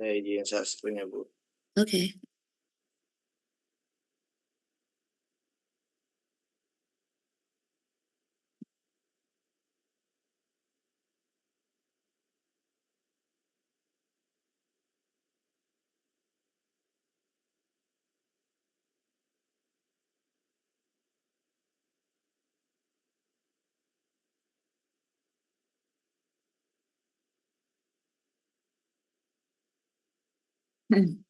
Saya izin share screen-nya, Bu. Oke. Hmm.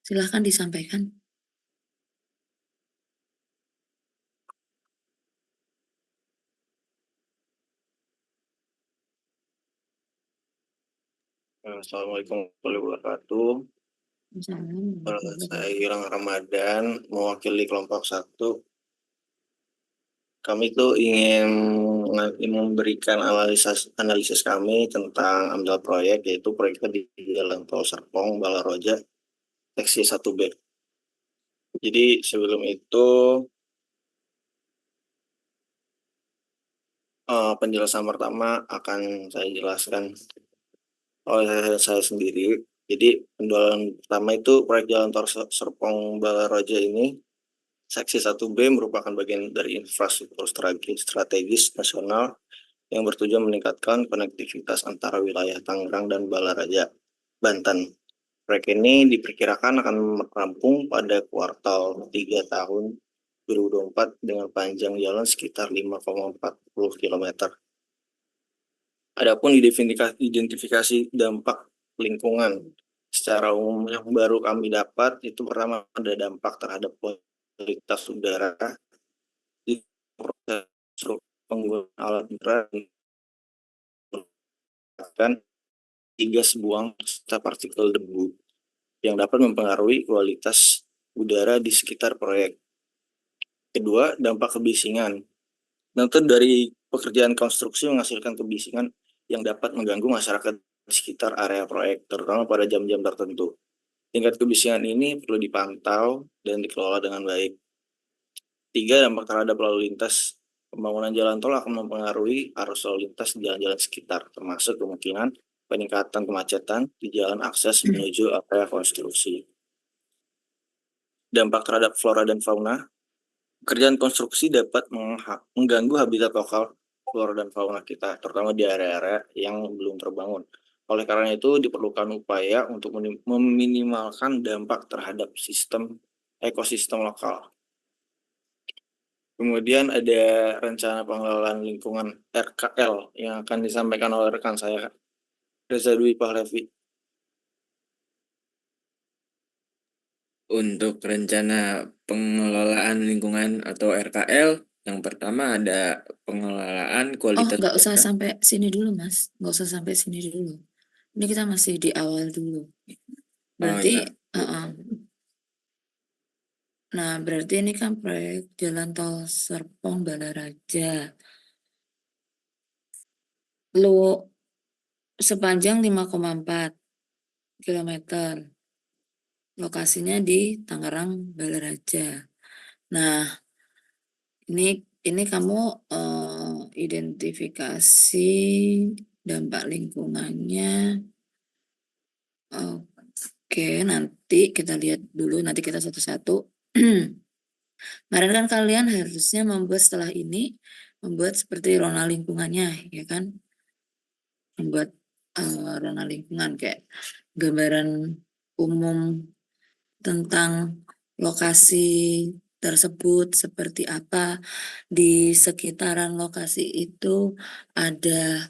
Silahkan disampaikan. Assalamualaikum warahmatullahi wabarakatuh. Saya Gilang Ramadan, mewakili kelompok 1. Kami tuh ingin memberikan analisis kami tentang amdal proyek, yaitu proyeknya di Jalan Tol Serpong, Balaroja, seksi 1B. Jadi sebelum itu penjelasan pertama akan saya jelaskan oleh saya sendiri. Jadi penjualan pertama itu proyek Jalan Tol Serpong Balaroja ini seksi 1B merupakan bagian dari infrastruktur strategis nasional yang bertujuan meningkatkan konektivitas antara wilayah Tangerang dan Balaraja, Banten. Proyek ini diperkirakan akan rampung pada kuartal 3 tahun 2024 dengan panjang jalan sekitar 5,40 km. Adapun identifikasi dampak lingkungan secara umum yang baru kami dapat itu pertama ada dampak terhadap kualitas udara di proses penggunaan alat berat dan 3 buang serta partikel debu yang dapat mempengaruhi kualitas udara di sekitar proyek. Kedua, dampak kebisingan. Tentu dari pekerjaan konstruksi menghasilkan kebisingan yang dapat mengganggu masyarakat di sekitar area proyek, terutama pada jam-jam tertentu. Tingkat kebisingan ini perlu dipantau dan dikelola dengan baik. 3, dampak terhadap lalu lintas. Pembangunan jalan tol akan mempengaruhi arus lalu lintas di jalan-jalan sekitar, termasuk kemungkinan peningkatan kemacetan di jalan akses menuju area konstruksi. Dampak terhadap flora dan fauna. Pekerjaan konstruksi dapat mengganggu habitat lokal flora dan fauna kita, terutama di area-area yang belum terbangun. Oleh karena itu, diperlukan upaya untuk meminimalkan dampak terhadap ekosistem lokal. Kemudian ada rencana pengelolaan lingkungan RKL yang akan disampaikan oleh rekan saya, Reza Dwi Pahlevi. Untuk rencana pengelolaan lingkungan atau RKL, yang pertama ada pengelolaan kualitas. Nggak usah sampai sini dulu, Mas. Nggak usah sampai sini dulu. Ini kita masih di awal dulu. Berarti, nah berarti ini kan proyek Jalan Tol Serpong Balaraja. Sepanjang 5,4 km. Lokasinya di Tangerang Balaraja. Nah, ini kamu identifikasi dampak lingkungannya. Oke, nanti kita lihat dulu, nanti kita satu-satu. Kemarin kan kalian harusnya setelah ini membuat seperti rona lingkungannya, ya kan? Membuat rona lingkungan kayak gambaran umum tentang lokasi tersebut seperti apa, di sekitaran lokasi itu ada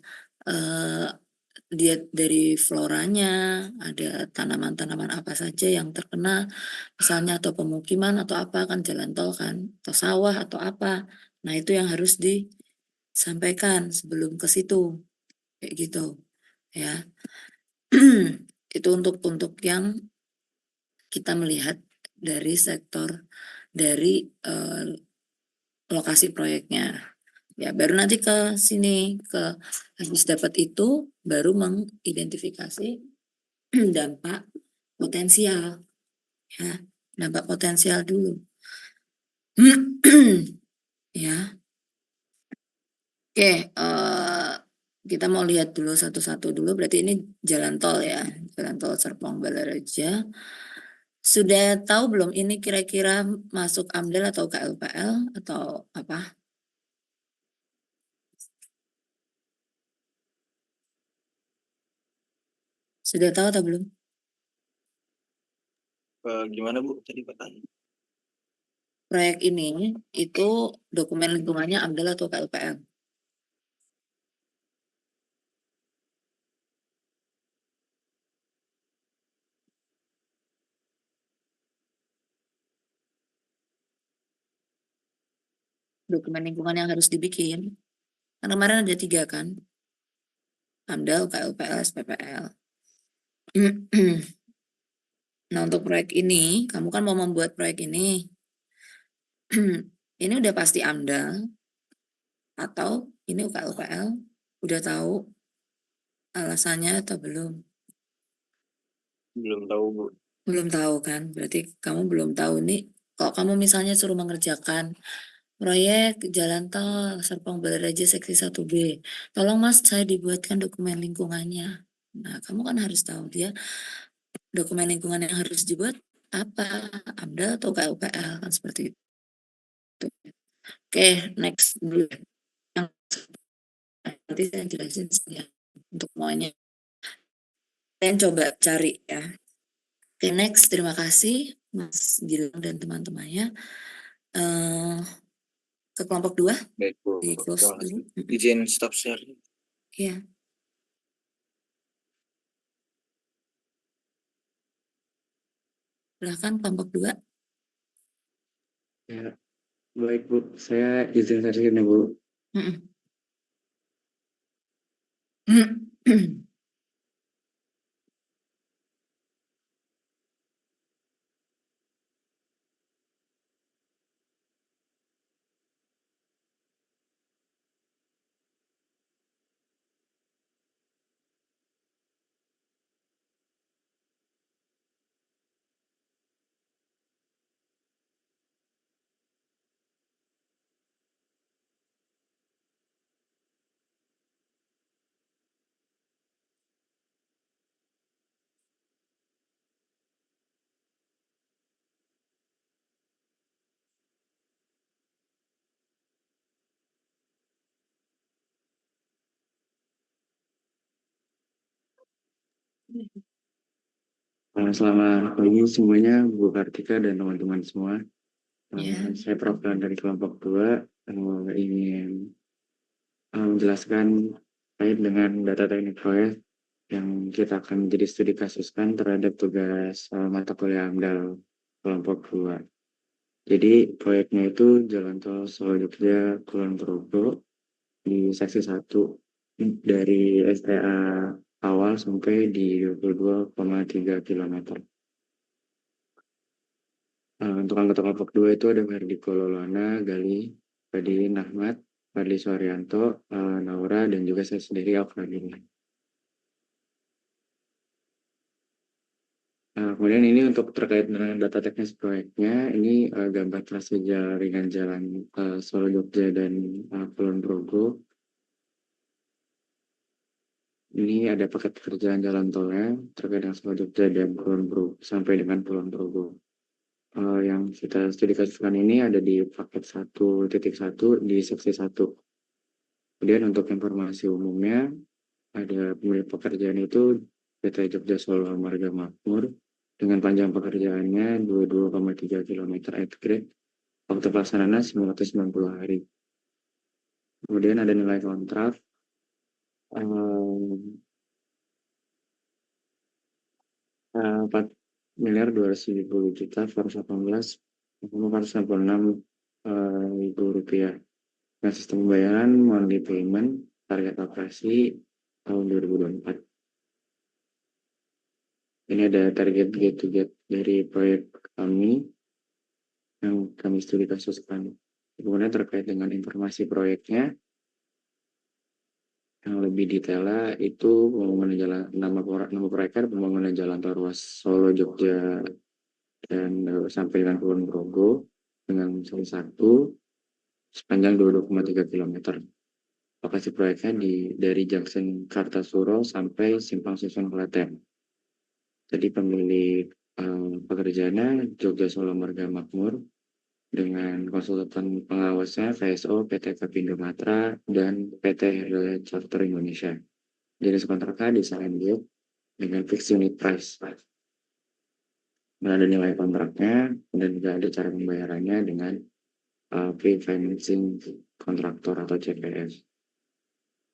lihat dari floranya, ada tanaman-tanaman apa saja yang terkena, misalnya atau pemukiman atau apa kan jalan tol kan, atau sawah atau apa. Nah itu yang harus disampaikan sebelum ke situ, kayak gitu ya. Itu untuk yang kita melihat dari sektor dari lokasi proyeknya. Ya, baru nanti ke sini ke habis dapat itu baru mengidentifikasi dampak potensial ya. Dampak potensial dulu. Ya. Oke, kita mau lihat dulu satu-satu dulu. Berarti ini jalan tol ya, jalan tol Serpong Balaraja. Sudah tahu belum ini kira-kira masuk AMDAL atau KLPL atau apa? Sudah tahu atau belum? Gimana Bu tadi pertanyaan? Proyek ini itu dokumen lingkungannya AMDAL atau KLPL? Dokumen lingkungan yang harus dibikin. Karena kemarin ada 3 kan? AMDAL, KLPL, SPPL. Nah untuk proyek ini, kamu kan mau membuat proyek ini. Ini udah pasti AMDAL atau ini KLPL? Udah tahu alasannya atau belum? Belum tahu Bu. Belum tahu kan? Berarti kamu belum tahu nih. Kalau kamu misalnya suruh mengerjakan proyek jalan tol Serpong Balaraja seksi 1B. Tolong Mas, saya dibuatkan dokumen lingkungannya. Nah, kamu kan harus tahu dia dokumen lingkungan yang harus dibuat apa? AMDAL atau KUPL kan seperti itu. Oke, next dulu. Yang nanti saya jelasin ya untuk semuanya. Kalian coba cari ya. Oke, next. Terima kasih Mas Gilang dan teman-temannya. Ke kelompok 2 Baik Bu. di close Terima dulu. kasih. Izin stop share. Iya. Silahkan kelompok 2. Ya, baik Bu. Saya izin share screen ya Bu. Selamat pagi semuanya, Bu Kartika dan teman-teman semua. Ya. Saya Prof. dari kelompok 2 ingin menjelaskan terkait dengan data teknik proyek yang kita akan menjadi studi kasuskan terhadap tugas mata kuliah AMDAL kelompok 2. Jadi proyeknya itu Jalan Tol Solo Jogja Kulon Progo di seksi 1 dari STA awal sampai di 22,3 km. Untuk anggota kelompok 2 itu ada Mardiko Lolana, Gali, Fadli Nahmat, Fadli Suharyanto, Naura, dan juga saya sendiri Alfradina. Kemudian ini untuk terkait dengan data teknis proyeknya, ini gambar trase jaringan jalan Solo Jogja dan Kulon Progo. Ini ada paket pekerjaan jalan tolnya terkait dengan Solo Jogja dan Kulon Progo sampai dengan Kulon Progo. Yang kita studi kasuskan ini ada di paket 1.1 di seksi 1. Kemudian untuk informasi umumnya, ada pemilik pekerjaan itu PT Jogja Solo Marga Makmur dengan panjang pekerjaannya 22,3 km at grade, waktu pelaksanaannya 990 hari. Kemudian ada nilai kontrak 4.270.000.000 418.466.000 rupiah. Nah, sistem pembayaran monthly payment target operasi tahun 2024. Ini ada target get to get dari proyek kami yang kami studi kasuskan. Kemudian terkait dengan informasi proyeknya yang lebih detailnya itu pembangunan jalan, nama proyeknya pembangunan jalan tol ruas Solo Jogja dan sampai dengan Kulon Progo dengan salah satu sepanjang 22,3 km. Lokasi proyeknya dari Junction Kartasuro sampai Simpang Susun Klaten. Jadi pemilik pekerjaannya Jogja Solo Marga Makmur dengan konsultan pengawasnya VSO PT Kapindo Matra dan PT Relay Charter Indonesia. Jenis kontraknya desain build dengan fixed unit price. Dan ada nilai kontraknya dan juga ada cara pembayarannya dengan pre-financing kontraktor atau CPS.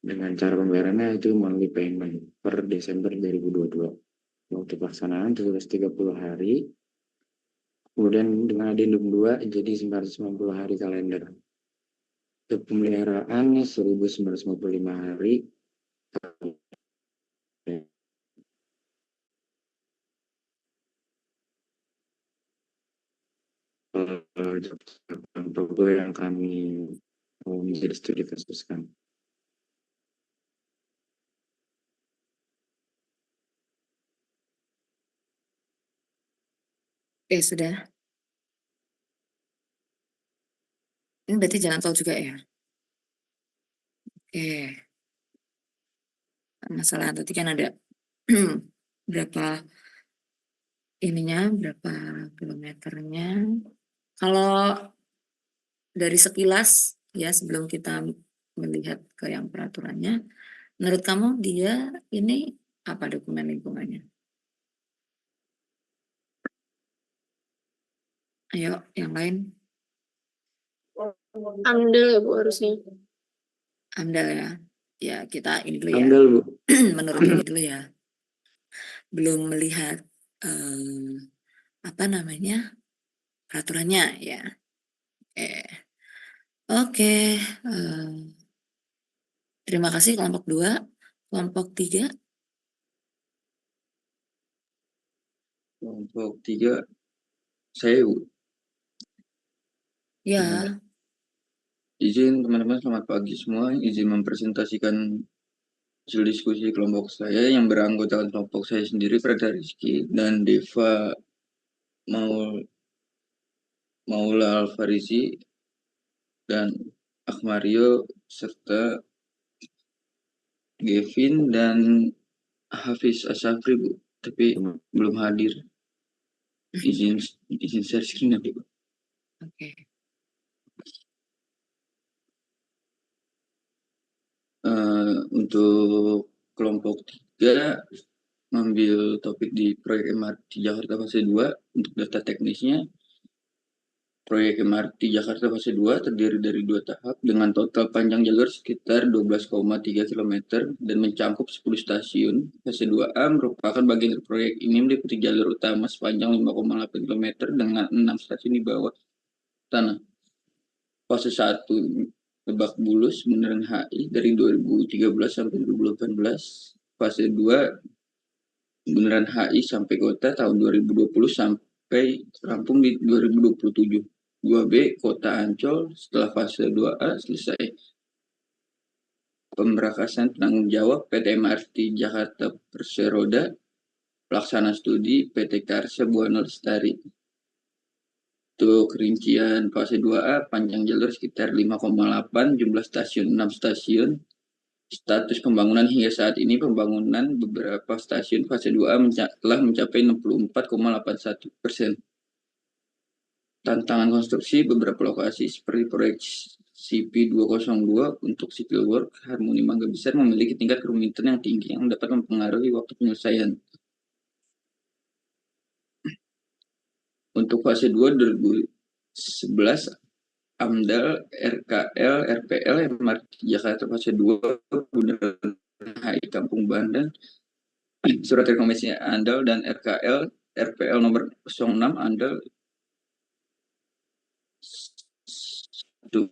Dengan cara pembayarannya itu monthly payment per Desember 2022. Waktu pelaksanaan 730 hari. Kemudian dengan adendum 2 jadi 990 hari kalender. Untuk pemeliharaan 1955 hari. Program yang kami menjadi studi kasuskan. Sudah. Ini berarti jalan tol juga ya? Masalah tadi kan ada berapa kilometernya. Kalau dari sekilas ya sebelum kita melihat ke yang peraturannya, menurut kamu dia ini apa dokumen lingkungannya? Ayo, yang lain. AMDAL ya Bu harusnya. AMDAL ya. Ya kita ini dulu ya. AMDAL Bu. Menurut ini dulu ya. Belum melihat peraturannya ya. Oke. Terima kasih kelompok 2. Kelompok 3. Kelompok 3 saya Bu. Ya. Izin teman-teman, selamat pagi semua. Izin mempresentasikan hasil diskusi kelompok saya yang beranggotakan kelompok saya sendiri, Freda Rizky dan Deva Maula Alfarisi dan Akmario serta Gavin dan Hafiz Asafri Bu, tapi belum hadir. Izin share screen nanti Bu. Oke. Untuk kelompok 3 mengambil topik di proyek MRT Jakarta fase 2. Untuk data teknisnya, proyek MRT Jakarta fase 2 terdiri dari 2 tahap dengan total panjang jalur sekitar 12,3 km dan mencakup 10 stasiun. Fase 2A merupakan bagian dari proyek ini meliputi jalur utama sepanjang 5,8 km dengan 6 stasiun di bawah tanah. Fase 1 Lebak Bulus, Bundaran HI dari 2013 sampai 2018. Fase 2 Bundaran HI sampai kota tahun 2020 sampai rampung di 2027. 2B Kota Ancol setelah fase 2A selesai. Pemberakasan penanggung jawab PT MRT Jakarta Perseroda, pelaksana studi PT Karsa Buana Lestari. Untuk rincian fase 2A, panjang jalur sekitar 5,8, jumlah stasiun 6 stasiun. Status pembangunan hingga saat ini pembangunan beberapa stasiun fase 2A telah mencapai 64,81%. Tantangan konstruksi beberapa lokasi seperti proyek CP202 untuk civil work Harmoni Mangga Besar memiliki tingkat kerumitan yang tinggi yang dapat mempengaruhi waktu penyelesaian. Untuk fase 2 2011, AMDAL, RKL, RPL, MRT Jakarta fase 2, Bundaran HI Kampung Bandan, surat rekomendasi ANDAL dan RPL nomor 06 ANDAL 1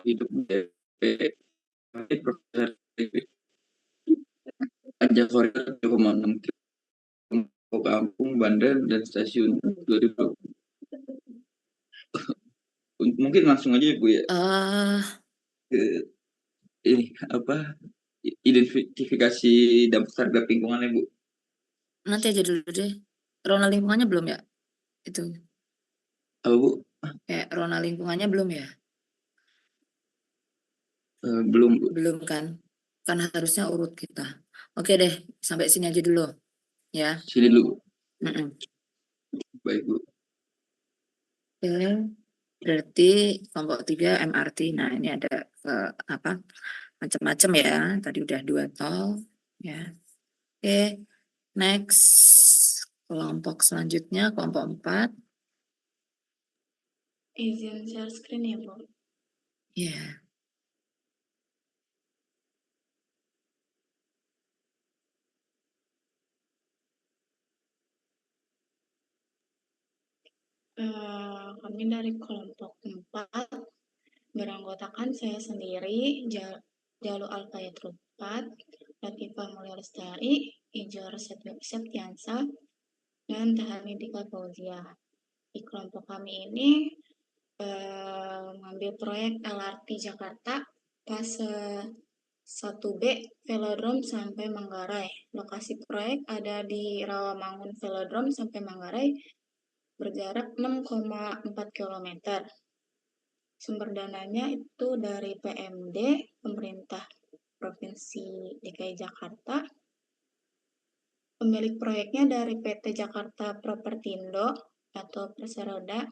hidup DP Profesor Jafar 3,6 ke kampung, bandar, dan stasiun 2020. Mungkin langsung aja Bu ya ke ini apa identifikasi dampak terhadap lingkungannya Bu. nanti aja dulu deh. Rona lingkungannya belum ya? Itu Apa Bu? kayak rona lingkungannya belum ya? Belum Bu. Belum kan? Kan harusnya urut kita. Oke deh, sampai sini aja dulu ya. Sini dulu. Mm-mm. Baik Bu. Oke, berarti kelompok 3 MRT. Nah ini ada apa macam-macam ya. Tadi udah 2 tol ya. Oke, next kelompok selanjutnya kelompok 4. Izin share screen ya, Bu. Ya. Kami dari kelompok 4 beranggotakan saya sendiri, Jalu Alfayat 4, Latifah Mulia Lestari, Ijor Septiansa, dan Tahani Dika Fauzia. Di kelompok kami ini mengambil proyek LRT Jakarta fase 1B Velodrome sampai Manggarai. Lokasi proyek ada di Rawamangun Velodrome sampai Manggarai berjarak 6,4 km. Sumber dananya itu dari PMD, Pemerintah Provinsi DKI Jakarta. Pemilik proyeknya dari PT Jakarta Propertindo atau Perseroda.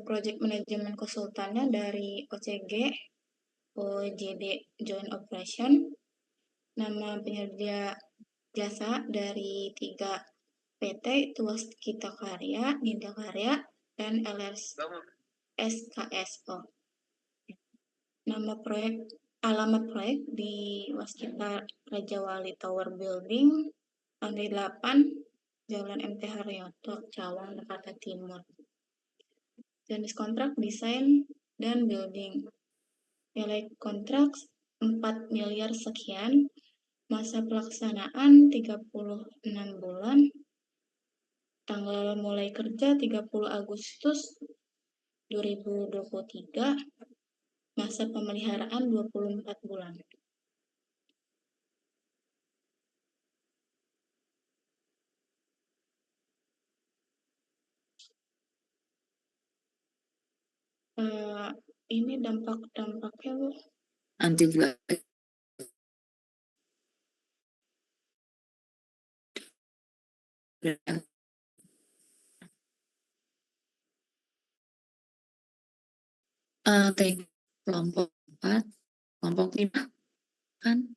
Project Management konsultannya dari OCG, OJD Joint Operation. Nama penyedia jasa dari 3 PT itu Waskita Karya, Nida Karya, dan SKSO. Nama proyek, alamat proyek di Waskita Raja Wali Tower Building, lantai 8, Jalan MT Haryoto, Cawang, Jakarta Timur. Jenis kontrak desain dan building. Nilai kontrak 4 miliar sekian. Masa pelaksanaan 36 bulan. Tanggal mulai kerja 30 Agustus 2023. Masa pemeliharaan 24 bulan. Ini dampak-dampaknya, Bu. Nanti juga kelompok 4, kelompok 5 kan?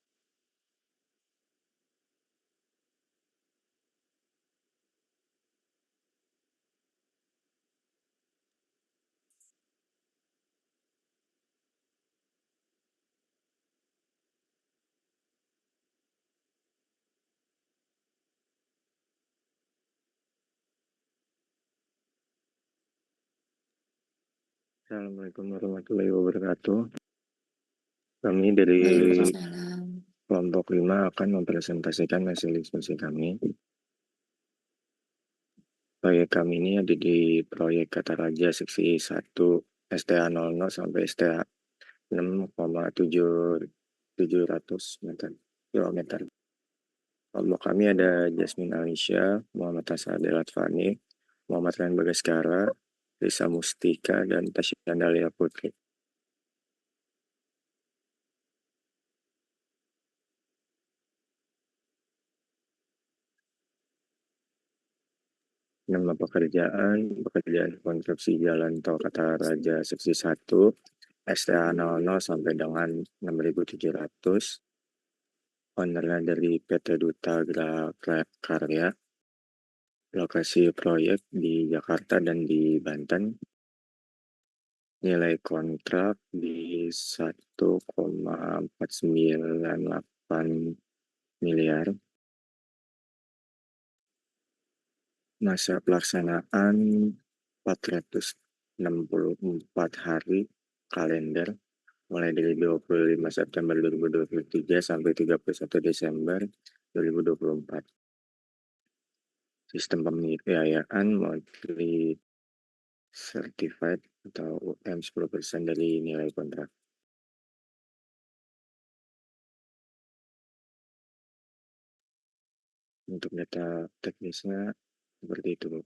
Assalamualaikum warahmatullahi wabarakatuh. Kami dari Waalaikumsalam. kelompok 5 akan mempresentasikan hasil diskusi kami. Proyek kami ini ada di proyek Kata Raja seksi 1 STA 00 sampai STA 6,700 km. Kelompok kami ada Jasmine Alicia, Muhammad Hasan Delatfani, Muhammad Ryan Bagaskara, Risa Mustika, dan Tasya Dalia Putri. Nama pekerjaan konstruksi jalan tol Kata Raja seksi 1 STA 00 sampai dengan 6.700. Ownernya dari PT Duta Karya. Lokasi proyek di Jakarta dan di Banten. nilai kontrak di 1,498 miliar. Masa pelaksanaan 464 hari kalender mulai dari 25 September 2023 sampai 31 Desember 2024. Sistem pembiayaan monthly certified atau UM 10% dari nilai kontrak. Untuk data teknisnya seperti itu, Bu.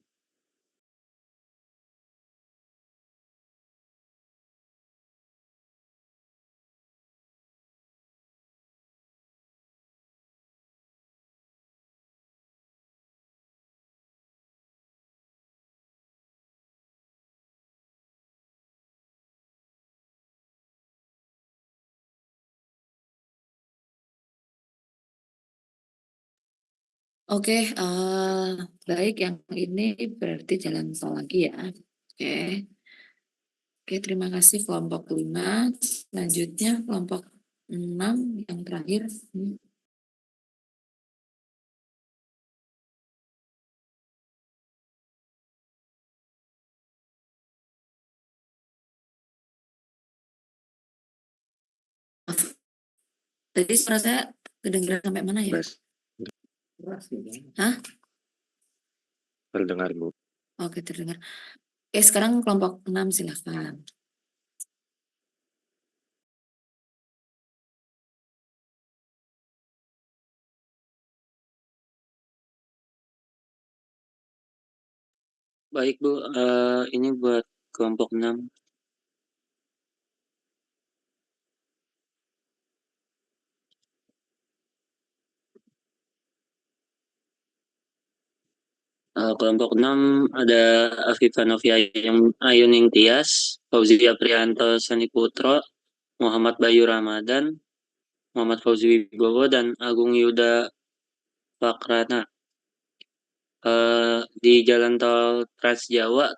Oke, baik, yang ini berarti jalan tol lagi ya. Oke. Oke, terima kasih kelompok 5. Selanjutnya kelompok 6 yang terakhir. Tadi suara saya kedengeran sampai mana ya? Bas, Hah? terdengar, Bu. Oke, terdengar. Oke, sekarang kelompok 6 silahkan. Baik Bu, ini buat kelompok 6. Kelompok 6 ada Afifah Novia Ayuning Tias, Fauzi Aprianto Sani Putro, Muhammad Bayu Ramadan, Muhammad Fauzi Wibowo, dan Agung Yuda Fakrana. Di jalan tol Trans Jawa,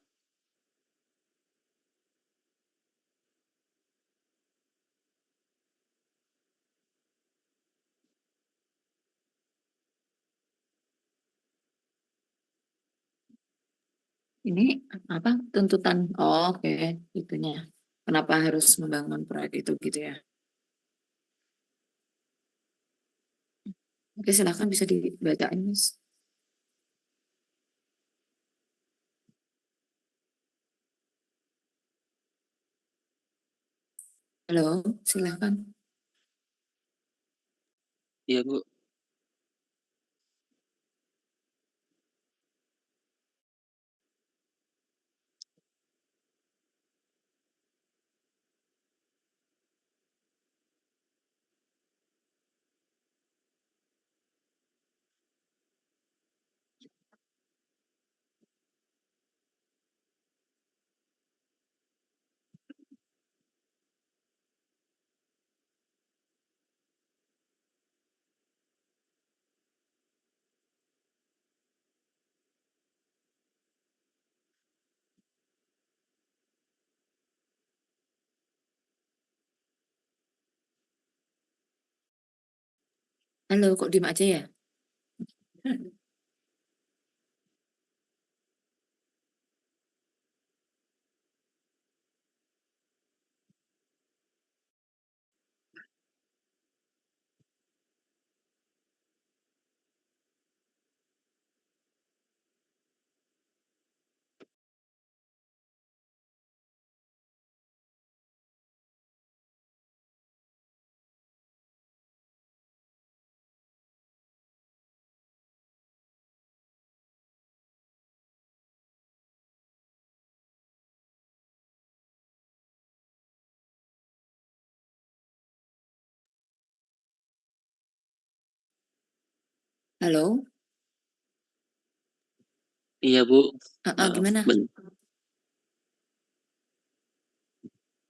Ini apa tuntutan? Oh, oke, itunya. Kenapa harus membangun proyek itu gitu ya? Oke, silakan bisa dibacain, Mas. Halo, silakan. ya Bu. Halo, kok diem aja ya? Halo, Iya Bu. gimana?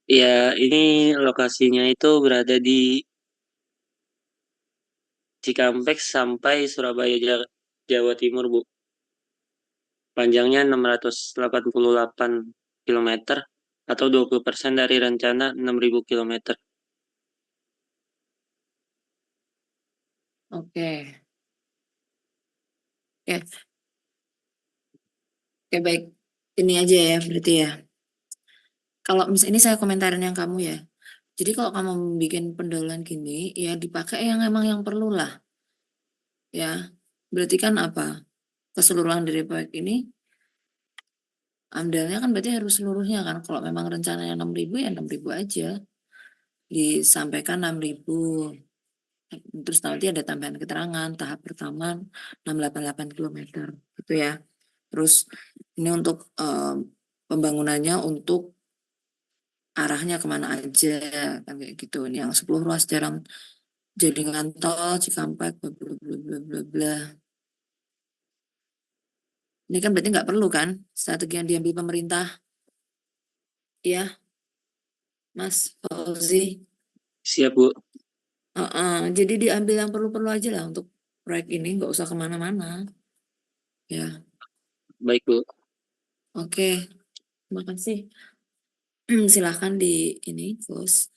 Ya, ini lokasinya itu berada di Cikampek sampai Surabaya, Jawa Timur, Bu. Panjangnya 688 km. atau 20% dari rencana 6.000 km. Oke. Oke. Oke, baik. Ini aja ya berarti ya. Kalau misalnya ini saya komentarin yang kamu ya. Jadi kalau kamu bikin pendahuluan gini, ya dipakai yang emang yang perlu lah. Ya, berarti kan apa? Keseluruhan dari proyek ini, amdalnya kan berarti harus seluruhnya kan. Kalau memang rencananya 6.000 ya 6.000 aja. Disampaikan 6.000. Terus nanti ada tambahan keterangan tahap pertama 688 km gitu ya. Terus ini untuk pembangunannya untuk arahnya kemana aja kan kayak gitu. Ini yang 10 ruas jalan jaringan tol Cikampek bla bla bla bla bla bla. Ini kan berarti nggak perlu kan strategi yang diambil pemerintah, ya, Mas Fauzi. Siap, Bu. Jadi diambil yang perlu-perlu aja lah untuk proyek ini, nggak usah kemana-mana. Ya, Baik, Bu. oke, terima kasih. Silahkan di ini, close.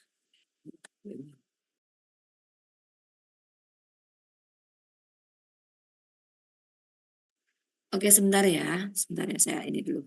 Oke, sebentar ya saya ini dulu.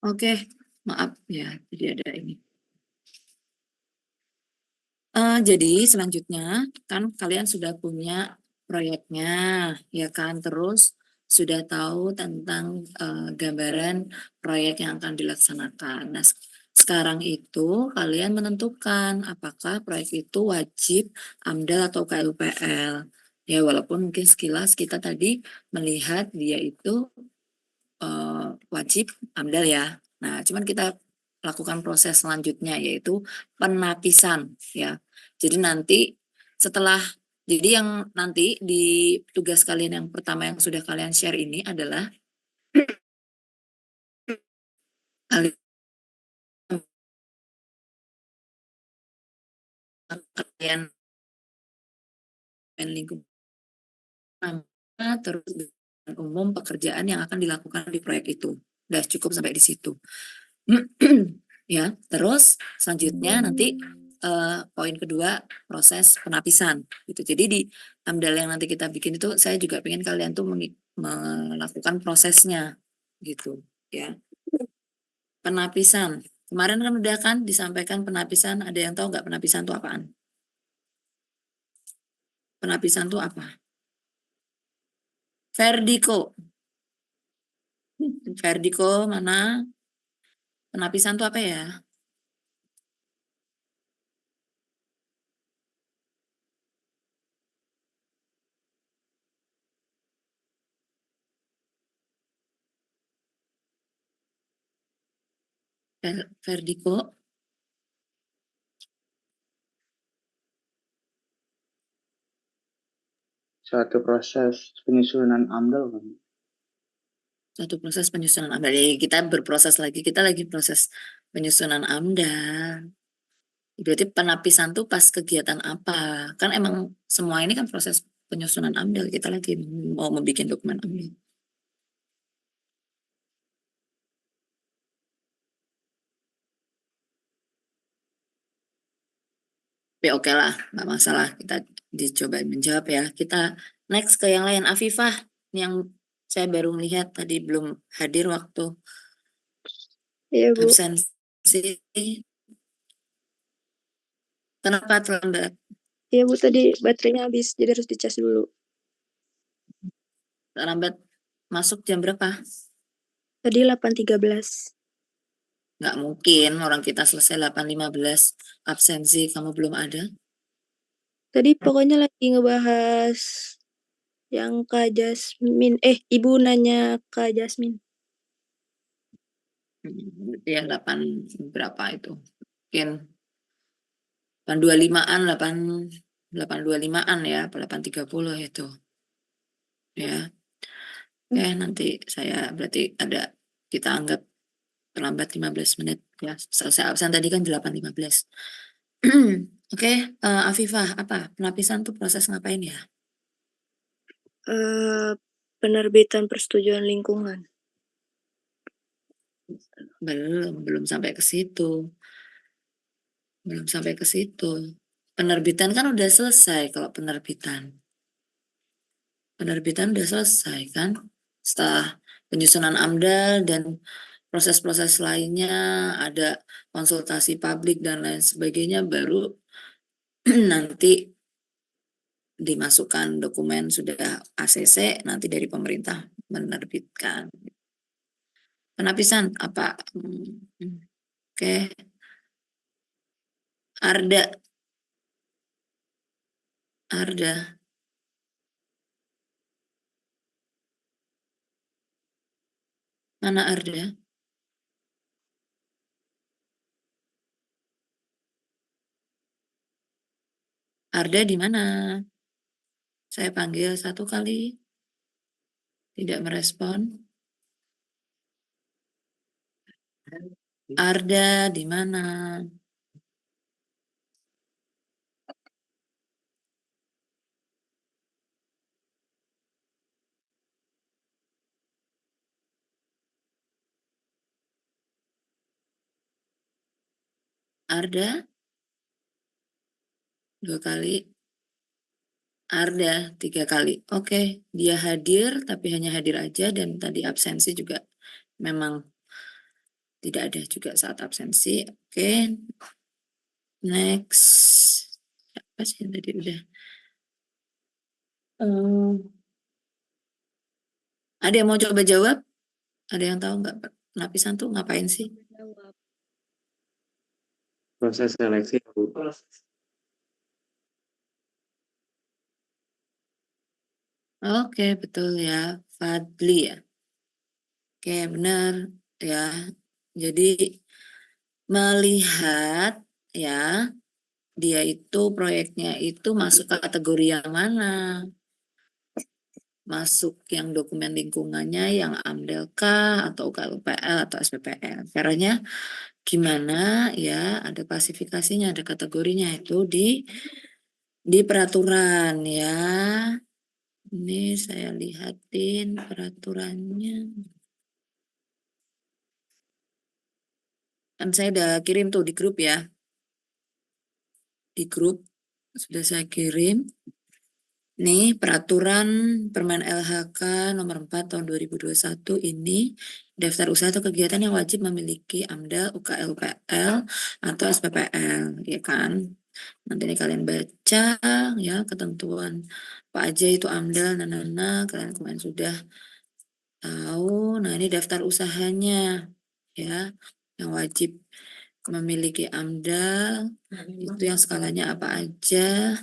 Oke, maaf ya, jadi ada ini. Jadi selanjutnya kan kalian sudah punya proyeknya, ya kan? Terus sudah tahu tentang gambaran proyek yang akan dilaksanakan. Nah, sekarang itu kalian menentukan apakah proyek itu wajib AMDAL atau KUPL. Ya, walaupun mungkin sekilas kita tadi melihat dia itu wajib AMDAL ya. Nah, cuman kita lakukan proses selanjutnya yaitu penapisan ya. Jadi nanti setelah jadi yang nanti di tugas kalian yang pertama yang sudah kalian share ini adalah kalian lingkungan nama, terus dengan umum pekerjaan yang akan dilakukan di proyek itu. Udah cukup sampai di situ. Ya, terus selanjutnya nanti poin kedua proses penapisan gitu. Jadi di AMDAL yang nanti kita bikin itu saya juga pengen kalian tuh melakukan prosesnya gitu ya. Penapisan. Kemarin kan udah kan disampaikan penapisan, ada yang tahu nggak penapisan itu apaan? Penapisan itu apa? Verdiko. Verdiko mana? Penapisan itu apa ya? Verdiko. Suatu proses penyusunan AMDAL kan. Satu proses penyusunan AMDAL. Jadi kita berproses lagi, kita lagi proses penyusunan AMDAL. Berarti penapisan tuh pas kegiatan apa? Kan emang semua ini kan proses penyusunan AMDAL, kita lagi mau membuat dokumen AMDAL. Tapi oke lah, nggak masalah, kita dicoba menjawab ya. Kita next ke yang lain. Afifah, yang saya baru lihat tadi belum hadir waktu Iya, Bu. absensi. Kenapa terlambat? Iya, Bu, tadi baterainya habis, jadi harus dicas dulu. Terlambat masuk jam berapa? Tadi 8.13. Nggak mungkin orang kita selesai 8.15 absensi, kamu belum ada. Tadi pokoknya lagi ngebahas yang Kak Jasmine. Ibu nanya Kak Jasmine. Ya 8 berapa itu? Mungkin 8.25-an, 8.25-an ya, 8.30 itu. Ya. Oke, nanti saya berarti ada, kita anggap terlambat 15 menit ya. Selesai absen tadi kan 8.15. Oke, Afifah, apa? Penapisan tuh proses ngapain ya? Penerbitan persetujuan lingkungan. Belum sampai ke situ. Belum sampai ke situ. Penerbitan kan udah selesai kalau penerbitan. Penerbitan udah selesai kan? Setelah penyusunan AMDAL dan proses-proses lainnya, ada konsultasi publik dan lain sebagainya, baru nanti dimasukkan dokumen sudah ACC, nanti dari pemerintah menerbitkan. Penapisan apa? Oke. Arda. Mana Arda? Arda di mana? Saya panggil 1 kali, tidak merespon. Arda di mana? Arda? 2 kali. Arda 3 kali. Oke, dia hadir tapi hanya hadir aja, dan tadi absensi juga memang tidak ada juga saat absensi. Oke. Next. Apa sih yang tadi udah? Ada yang mau coba jawab? Ada yang tahu nggak penapisan tuh ngapain sih? Proses seleksi, Bu. Oke, betul ya, Fadli ya. Oke, benar ya. Jadi melihat ya, dia itu proyeknya itu masuk kategori yang mana? Masuk yang dokumen lingkungannya yang AMDAL kah, atau KUPL atau SPPL. Caranya gimana ya, ada klasifikasinya, ada kategorinya itu di peraturan ya. Ini saya lihatin peraturannya. Kan saya udah kirim tuh di grup ya. Di grup sudah saya kirim. Nih peraturan Permen LHK nomor 4 tahun 2021 ini daftar usaha atau kegiatan yang wajib memiliki AMDAL, UKL, UPL atau SPPL, ya kan? Nanti ini kalian baca ya ketentuan apa aja itu AMDAL, kalian kemarin sudah tahu. Nah ini daftar usahanya ya yang wajib memiliki AMDAL itu yang skalanya apa aja.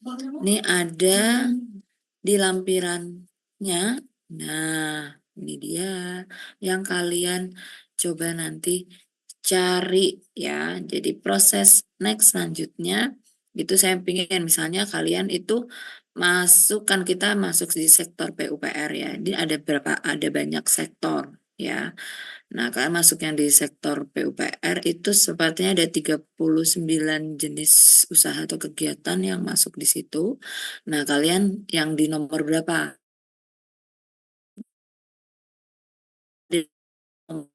Ini ada di lampirannya. Nah, ini dia yang kalian coba nanti cari ya. Jadi proses next selanjutnya itu saya ingin misalnya kalian itu kan kita masuk di sektor PUPR ya. Ini ada banyak sektor ya. Nah, kalian masuk yang di sektor PUPR itu sepertinya ada 39 jenis usaha atau kegiatan yang masuk di situ. Nah, kalian yang di nomor berapa? Di nomor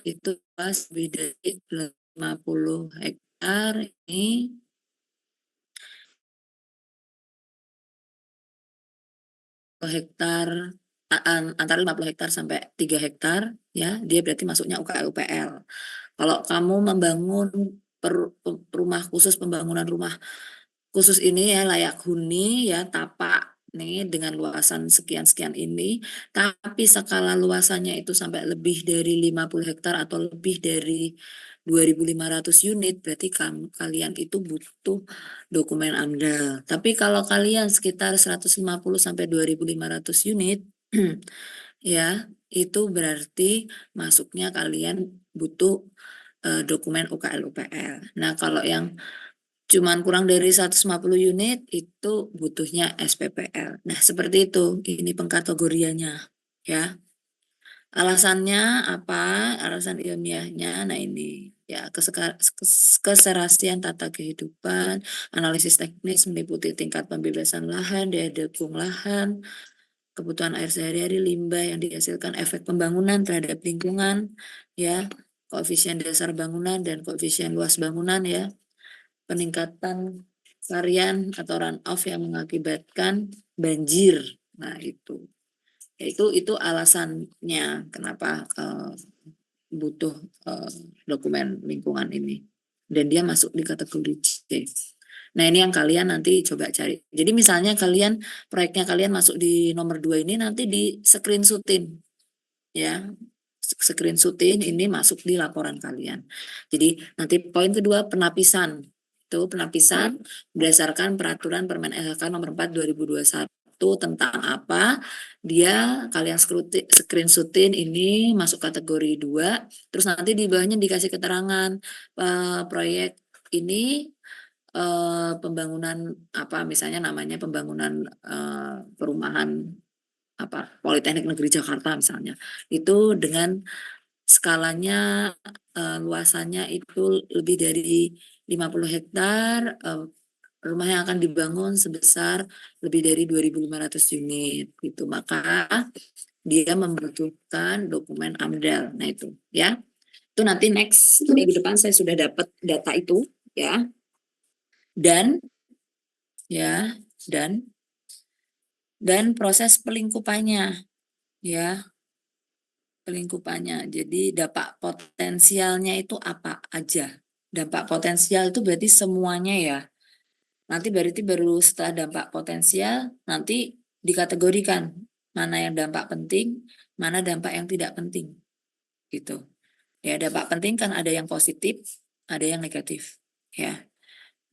itu pas lebih dari 50 hektar ini hektar antara 50 hektar sampai 3 hektar ya, dia berarti masuknya UKL UPL. Kalau kamu membangun rumah khusus, pembangunan rumah khusus ini ya layak huni ya tapak nih dengan luasan sekian-sekian ini, tapi skala luasannya itu sampai lebih dari 50 hektar atau lebih dari 2.500 unit, berarti kalian itu butuh dokumen AMDAL. Tapi kalau kalian sekitar 150 sampai 2.500 unit, ya itu berarti masuknya kalian butuh dokumen UKL UPL. Nah kalau yang cuman kurang dari 150 unit itu butuhnya SPPL. Nah seperti itu, ini pengkategoriannya ya. Alasannya apa? Alasan ilmiahnya, nah ini ya keserasian tata kehidupan, analisis teknis meliputi tingkat pembebasan lahan, daya dukung lahan, kebutuhan air sehari-hari, limbah yang dihasilkan, efek pembangunan terhadap lingkungan, ya, koefisien dasar bangunan dan koefisien luas bangunan, ya, peningkatan varian atau runoff yang mengakibatkan banjir. Nah itu. Itu alasannya kenapa butuh dokumen lingkungan ini. Dan dia masuk di kategori C. Nah ini yang kalian nanti coba cari. Jadi misalnya proyeknya kalian masuk di nomor 2 ini nanti di screenshotin. Ya, screenshotin ini masuk di laporan kalian. Jadi nanti poin kedua penapisan. Itu penapisan berdasarkan peraturan Permen LHK nomor 4 2021 tentang apa, dia kalian screenshotin ini masuk kategori 2, terus nanti di bawahnya dikasih keterangan proyek ini pembangunan apa, misalnya namanya pembangunan perumahan apa Politeknik Negeri Jakarta misalnya, itu dengan skalanya luasannya itu lebih dari 50 hektar, rumah yang akan dibangun sebesar lebih dari 2.500 unit gitu, maka dia membutuhkan dokumen AMDAL. Nah itu ya, itu nanti next minggu depan saya sudah dapat data itu ya, dan proses pelingkupannya ya, pelingkupannya. Jadi dampak potensialnya itu apa aja? Dampak potensial itu berarti semuanya ya. Nanti berarti baru setelah dampak potensial nanti dikategorikan mana yang dampak penting, mana dampak yang tidak penting. Gitu. Ya, dampak penting kan ada yang positif, ada yang negatif, ya.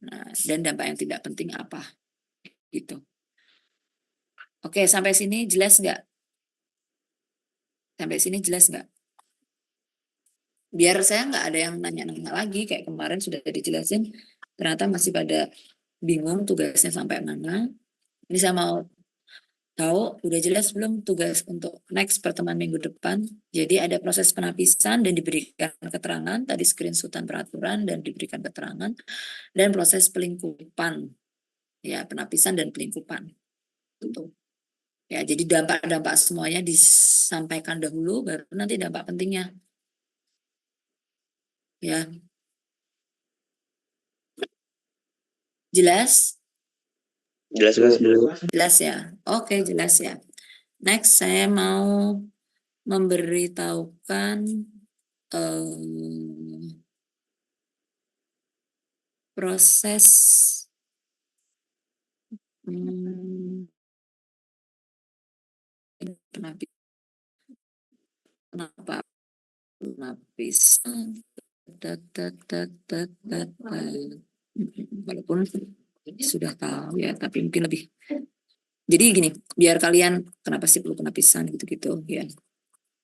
Nah, dan dampak yang tidak penting apa? Gitu. Oke, sampai sini jelas nggak? Sampai sini jelas nggak? Biar saya nggak ada yang nanya-nanya lagi, kayak kemarin sudah dijelasin, ternyata masih pada bingung tugasnya sampai mana. Ini saya mau Tahu, udah jelas belum tugas untuk next pertemuan minggu depan? Jadi ada proses penapisan dan diberikan keterangan, tadi screenshotan peraturan dan diberikan keterangan, dan proses pelingkupan, ya penapisan dan pelingkupan. Gitu. Ya, jadi dampak-dampak semuanya disampaikan dahulu, baru nanti dampak pentingnya. Ya, jelas? Jelas, Jelas, Bu. Bu. Jelas ya? Oke, jelas ya. Next, saya mau memberitahukan proses kenapa penapisan walaupun sudah tahu ya, tapi mungkin lebih. Jadi gini, biar kalian kenapa sih perlu penapisan gitu-gitu ya.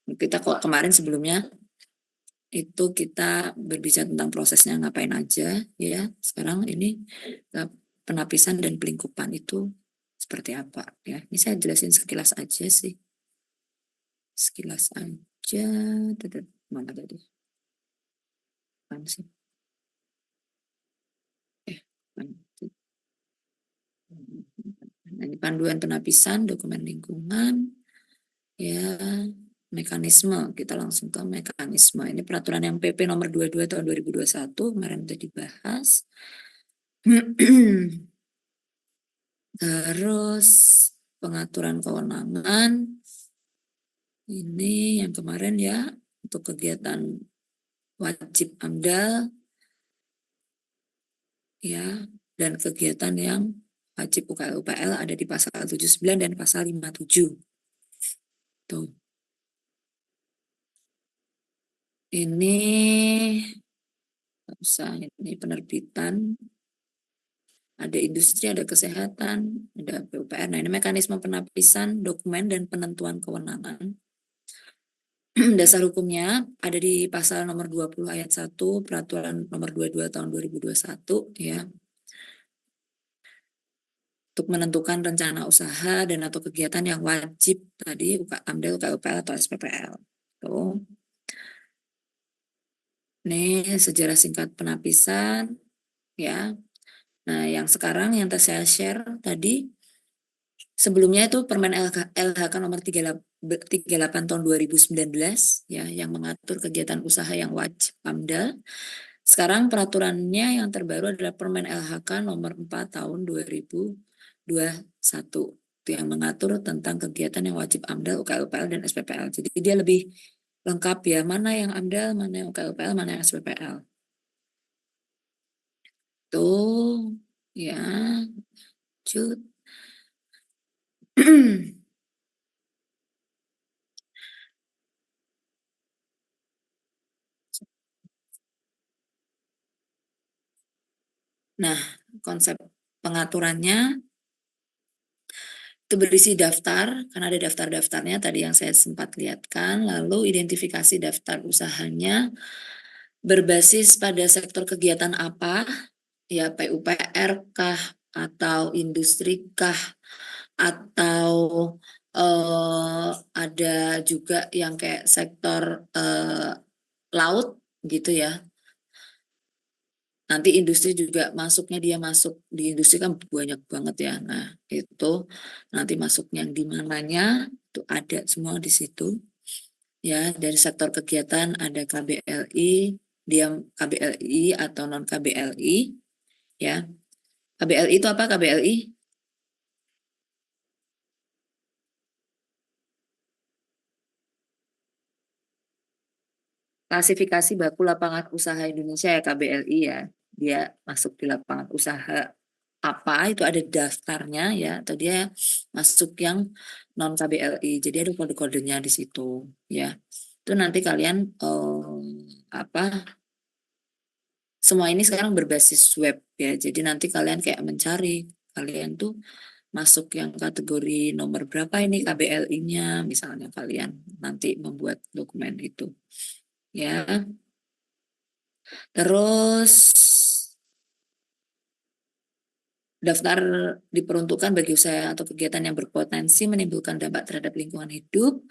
Kita kok kemarin sebelumnya itu kita berbicara tentang prosesnya ngapain aja ya. Sekarang ini penapisan dan pelingkupan itu seperti apa ya. Ini saya jelasin sekilas aja sih. Sekilas aja. Mana tadi? Apaan sih? Ini panduan penapisan dokumen lingkungan ya, mekanisme, kita langsung ke mekanisme. Ini peraturan yang PP nomor 22 tahun 2021 kemarin sudah dibahas. Terus pengaturan kewenangan ini yang kemarin ya, untuk kegiatan wajib AMDAL ya, dan kegiatan yang wajib UKL-UPL ada di pasal 79 dan pasal 57. Tuh. Ini ini penerbitan, ada industri, ada kesehatan, ada PUPR. Nah, ini mekanisme penapisan dokumen dan penentuan kewenangan. Dasar hukumnya ada di pasal nomor 20 ayat 1 peraturan nomor 22 tahun 2021 ya. Untuk menentukan rencana usaha dan atau kegiatan yang wajib tadi AMDAL, UKL atau SPPL. Tuh. Ini sejarah singkat penapisan ya. Nah, yang sekarang yang saya share tadi sebelumnya itu Permen LHK nomor 38 tahun 2019 ya, yang mengatur kegiatan usaha yang wajib AMDAL. Sekarang peraturannya yang terbaru adalah Permen LHK nomor 4 tahun 2021 itu yang mengatur tentang kegiatan yang wajib AMDAL, UKL-UPL dan SPPL. Jadi dia lebih lengkap ya, mana yang AMDAL, mana yang UKL-UPL, mana yang SPPL. Tuh ya, cut. Nah, konsep pengaturannya itu berisi daftar, karena ada daftar-daftarnya tadi yang saya sempat lihatkan, lalu identifikasi daftar usahanya berbasis pada sektor kegiatan apa, ya PUPR kah, atau industri kah, atau ada juga yang kayak sektor laut gitu ya. Nanti industri juga masuknya, dia masuk di industri kan banyak banget ya. Nah itu nanti masuknya di mananya itu ada semua di situ. Ya, dari sektor kegiatan ada KBLI, dia KBLI atau non KBLI. Ya, KBLI itu apa KBLI? Klasifikasi baku lapangan usaha Indonesia ya, KBLI ya. Dia masuk di lapangan usaha apa, itu ada daftarnya ya, atau dia masuk yang non KBLI. Jadi ada kode-kodenya di situ ya. Itu nanti kalian semua ini sekarang berbasis web ya. Jadi nanti kalian kayak mencari, kalian tuh masuk yang kategori nomor berapa ini KBLI-nya, misalnya kalian nanti membuat dokumen itu. Ya. Terus daftar diperuntukkan bagi usaha atau kegiatan yang berpotensi menimbulkan dampak terhadap lingkungan hidup.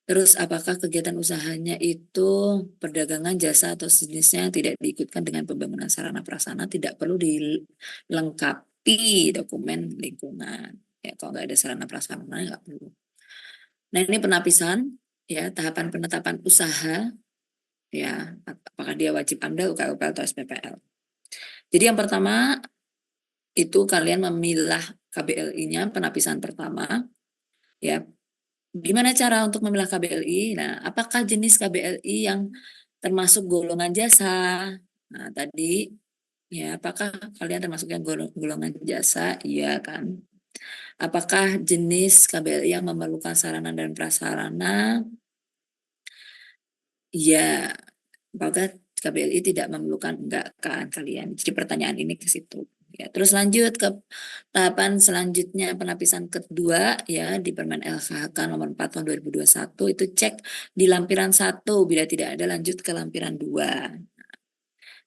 Terus apakah kegiatan usahanya itu perdagangan, jasa atau sejenisnya yang tidak diikutkan dengan pembangunan sarana prasarana tidak perlu dilengkapi dokumen lingkungan. Ya, kalau nggak ada sarana prasarana nggak perlu. Nah, ini penapisan ya, tahapan penetapan usaha ya, apakah dia wajib AMDAL, UKUPL atau SPPL. Jadi yang pertama itu kalian memilah KBLI-nya penapisan pertama ya. Gimana cara untuk memilah KBLI? Nah, apakah jenis KBLI yang termasuk golongan jasa? Nah, tadi ya, apakah kalian termasuk yang golongan jasa? Iya kan? Apakah jenis KBLI yang memerlukan sarana dan prasarana? Iya. Apakah KBLI tidak memerlukan? Enggak kan kalian? Jadi pertanyaan ini ke situ. Ya, terus lanjut ke tahapan selanjutnya penapisan kedua ya di Permen LKHK nomor 4 tahun 2021 itu cek di lampiran 1, bila tidak ada lanjut ke lampiran 2.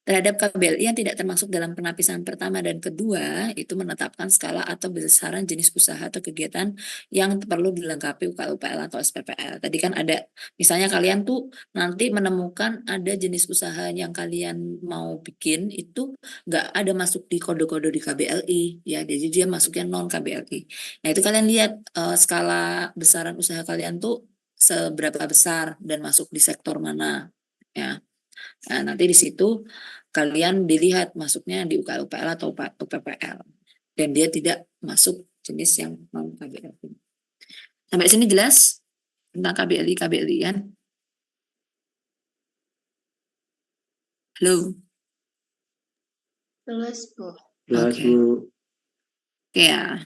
Terhadap KBLI yang tidak termasuk dalam penapisan pertama dan kedua itu menetapkan skala atau besaran jenis usaha atau kegiatan yang perlu dilengkapi UKUPL atau SPPL. Tadi kan ada misalnya kalian tuh nanti menemukan ada jenis usaha yang kalian mau bikin itu nggak ada masuk di kode-kode di KBLI ya, jadi dia masuknya non KBLI. Nah itu kalian lihat skala besaran usaha kalian tuh seberapa besar dan masuk di sektor mana ya. Nah, nanti di situ kalian dilihat masuknya di UKUPL atau UPPL dan dia tidak masuk jenis yang non KBLI. Sampai sini jelas tentang KBLI KBLI-an? Halo. Jelas, Bu. Jelas, Oke. Bu. Oke ya.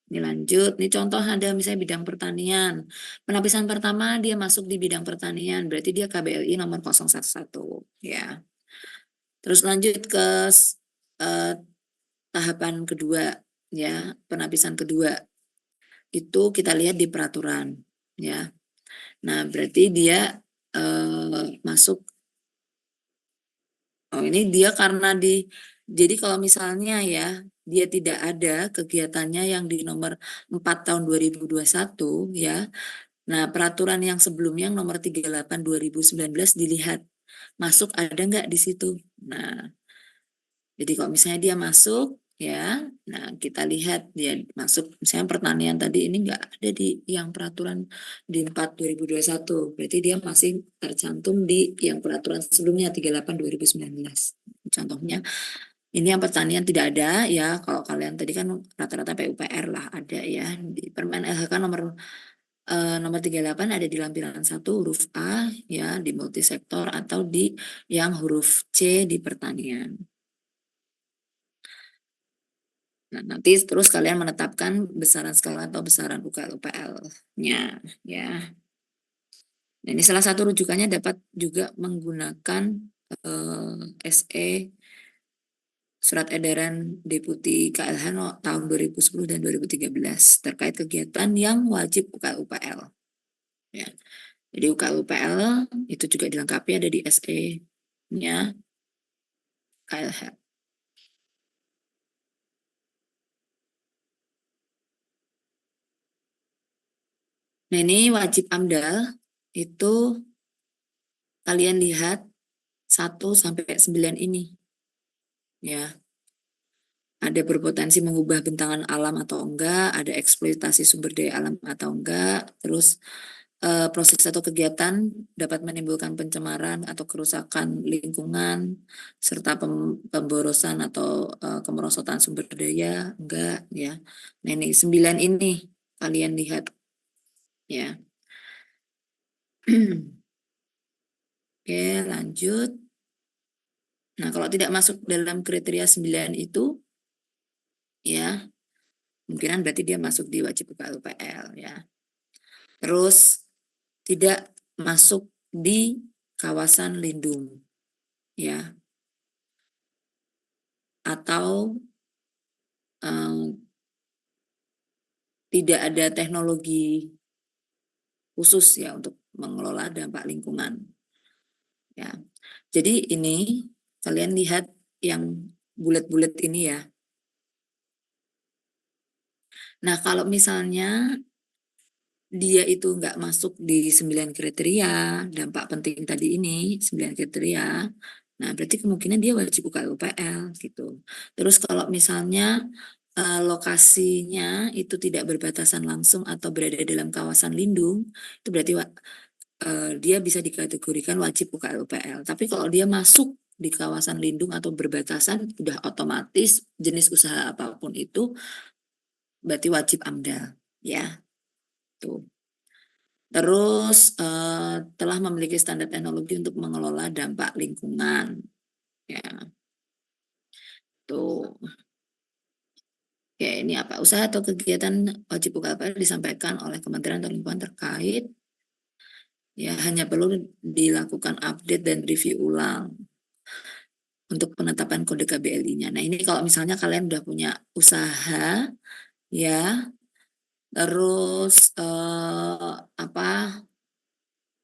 Ini lanjut, ini contoh ada misalnya bidang pertanian. Penapisan pertama dia masuk di bidang pertanian, berarti dia KBLI nomor 011 ya. Terus lanjut ke tahapan kedua ya, penapisan kedua. Itu kita lihat di peraturan ya. Nah, berarti dia masuk ini dia karena jadi kalau misalnya ya dia tidak ada kegiatannya yang di nomor 4 tahun 2021 ya. Nah, peraturan yang sebelumnya yang nomor 38 2019 dilihat masuk ada nggak di situ. Nah, jadi kalau misalnya dia masuk ya, nah kita lihat dia masuk misalnya pertanian tadi ini nggak ada di yang peraturan di 4 2021, berarti dia masih tercantum di yang peraturan sebelumnya 38 2019. Contohnya ini yang pertanian tidak ada ya, kalau kalian tadi kan rata-rata PUPR lah ada ya di Permen LHK nomor 38 ada di lampiran 1 huruf A ya di multisektor atau di yang huruf C di pertanian. Nah, nanti terus kalian menetapkan besaran skala atau besaran UKUPL-nya ya. Dan ini salah satu rujukannya dapat juga menggunakan SE Surat Edaran Deputi KLH tahun 2010 dan 2013 terkait kegiatan yang wajib UKUPL. Ya. Jadi UKUPL itu juga dilengkapi ada di SE-nya KLH. Nah ini wajib AMDAL itu kalian lihat 1 sampai 9 ini. Ya. Ada berpotensi mengubah bentangan alam atau enggak, ada eksploitasi sumber daya alam atau enggak, terus proses atau kegiatan dapat menimbulkan pencemaran atau kerusakan lingkungan, serta pemborosan atau kemerosotan sumber daya, enggak ya. Nah ini 9 ini kalian lihat ya. Oke lanjut. Nah kalau tidak masuk dalam kriteria 9 itu ya kemungkinan berarti dia masuk di wajib UKUPL ya. Terus tidak masuk di kawasan lindung ya. Atau tidak ada teknologi khusus ya untuk mengelola dampak lingkungan. Ya. Jadi ini kalian lihat yang bulat-bulat ini ya. Nah, kalau misalnya dia itu nggak masuk di 9 kriteria dampak penting tadi ini, 9 kriteria, nah berarti kemungkinan dia wajib UKL-UPL gitu. Terus kalau misalnya lokasinya itu tidak berbatasan langsung atau berada dalam kawasan lindung, itu berarti dia bisa dikategorikan wajib UKL-UPL. Tapi kalau dia masuk di kawasan lindung atau berbatasan, udah otomatis jenis usaha apapun itu berarti wajib AMDAL, ya. Tuh. Terus telah memiliki standar teknologi untuk mengelola dampak lingkungan, ya. Tuh. Ya, ini apa? Usaha atau kegiatan wajib UKL disampaikan oleh Kementerian atau lingkungan terkait. Ya, hanya perlu dilakukan update dan review ulang untuk penetapan kode KBLI-nya. Nah, ini kalau misalnya kalian udah punya usaha, ya, terus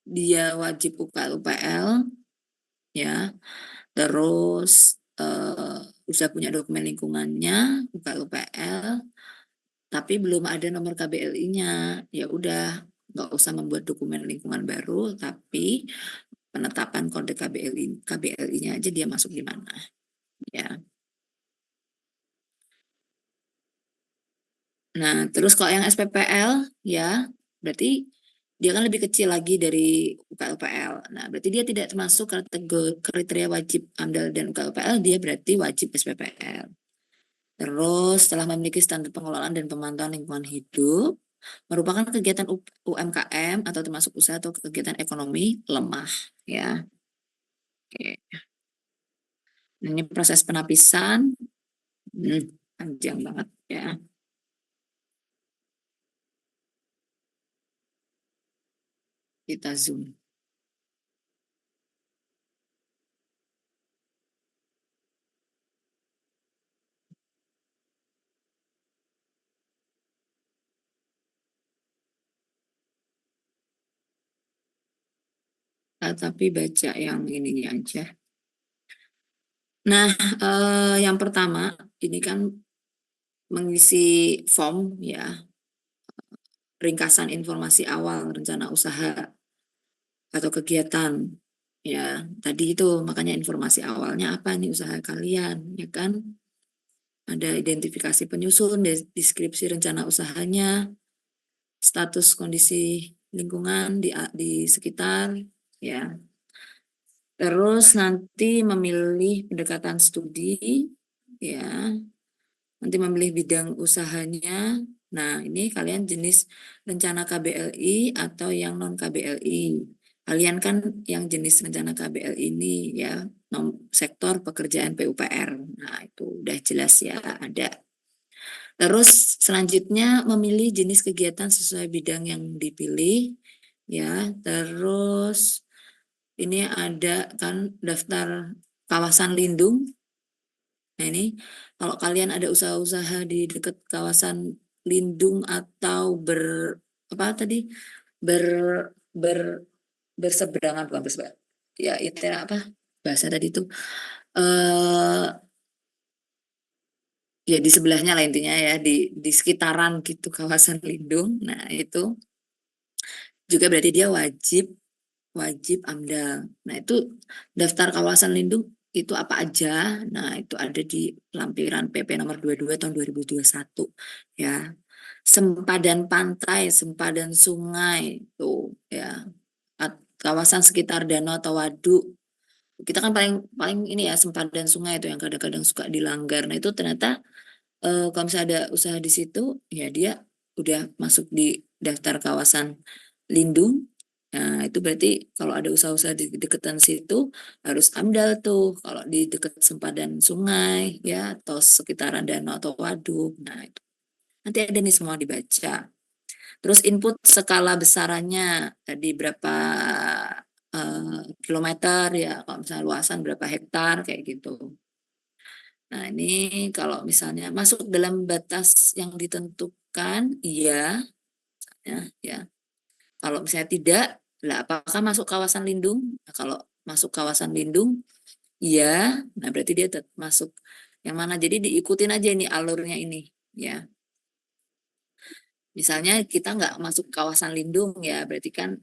dia wajib UKL-UPL, ya, terus udah punya dokumen lingkungannya, UKL-UPL, tapi belum ada nomor KBLI-nya, ya udah nggak usah membuat dokumen lingkungan baru, tapi penetapan kode KBLI-nya aja dia masuk di mana, ya. Nah, terus kalau yang SPPL, ya, berarti dia kan lebih kecil lagi dari UKL-UPL. Nah, berarti dia tidak termasuk kategori kriteria wajib AMDAL dan UKL-UPL, dia berarti wajib SPPL. Terus setelah memiliki standar pengelolaan dan pemantauan lingkungan hidup, merupakan kegiatan UMKM atau termasuk usaha atau kegiatan ekonomi lemah, ya. Oke. Ini proses penapisan, panjang banget, ya. Kita zoom. Tapi baca yang ininya aja. Nah, yang pertama ini kan mengisi form, ya, ringkasan informasi awal rencana usaha atau kegiatan, ya. Tadi itu makanya informasi awalnya apa nih usaha kalian, ya kan? Ada identifikasi penyusun, deskripsi rencana usahanya, status kondisi lingkungan di sekitar, ya. Terus nanti memilih pendekatan studi, ya. Nanti memilih bidang usahanya. Nah, ini kalian jenis rencana KBLI atau yang non KBLI. Kalian kan yang jenis rencana KBLI ini ya, sektor pekerjaan PUPR. Nah, itu udah jelas ya, ada. Terus selanjutnya memilih jenis kegiatan sesuai bidang yang dipilih, ya. Terus ini ada kan daftar kawasan lindung. Nah, ini kalau kalian ada usaha-usaha di dekat kawasan lindung atau berseberangan, bukan berseberangan, ya itu apa bahasa tadi itu, ya di sebelahnya lah intinya ya, di sekitaran gitu kawasan lindung. Nah, itu juga berarti dia wajib AMDAL. Nah, itu daftar kawasan lindung itu apa aja? Nah, itu ada di lampiran PP nomor 22 tahun 2021, ya. Sempadan pantai, sempadan sungai itu, ya. Kawasan sekitar danau atau waduk. Kita kan paling ini ya, sempadan sungai itu yang kadang-kadang suka dilanggar. Nah, itu ternyata kalau misalnya ada usaha di situ, ya dia udah masuk di daftar kawasan lindung. Nah, itu berarti kalau ada usaha-usaha di deketan situ harus AMDAL tuh kalau di dekat sempadan sungai, ya, atau sekitaran danau atau waduk. Nah, itu nanti ada nih semua dibaca. Terus input skala besarannya tadi berapa kilometer, ya, kalau misalnya luasan berapa hektar kayak gitu. Nah, ini kalau misalnya masuk dalam batas yang ditentukan, iya, ya. Kalau misalnya tidak, lah apakah masuk kawasan lindung? Nah, kalau masuk kawasan lindung, iya. Nah, berarti dia masuk yang mana? Jadi diikutin aja ini alurnya ini, ya. Misalnya kita nggak masuk kawasan lindung ya, berarti kan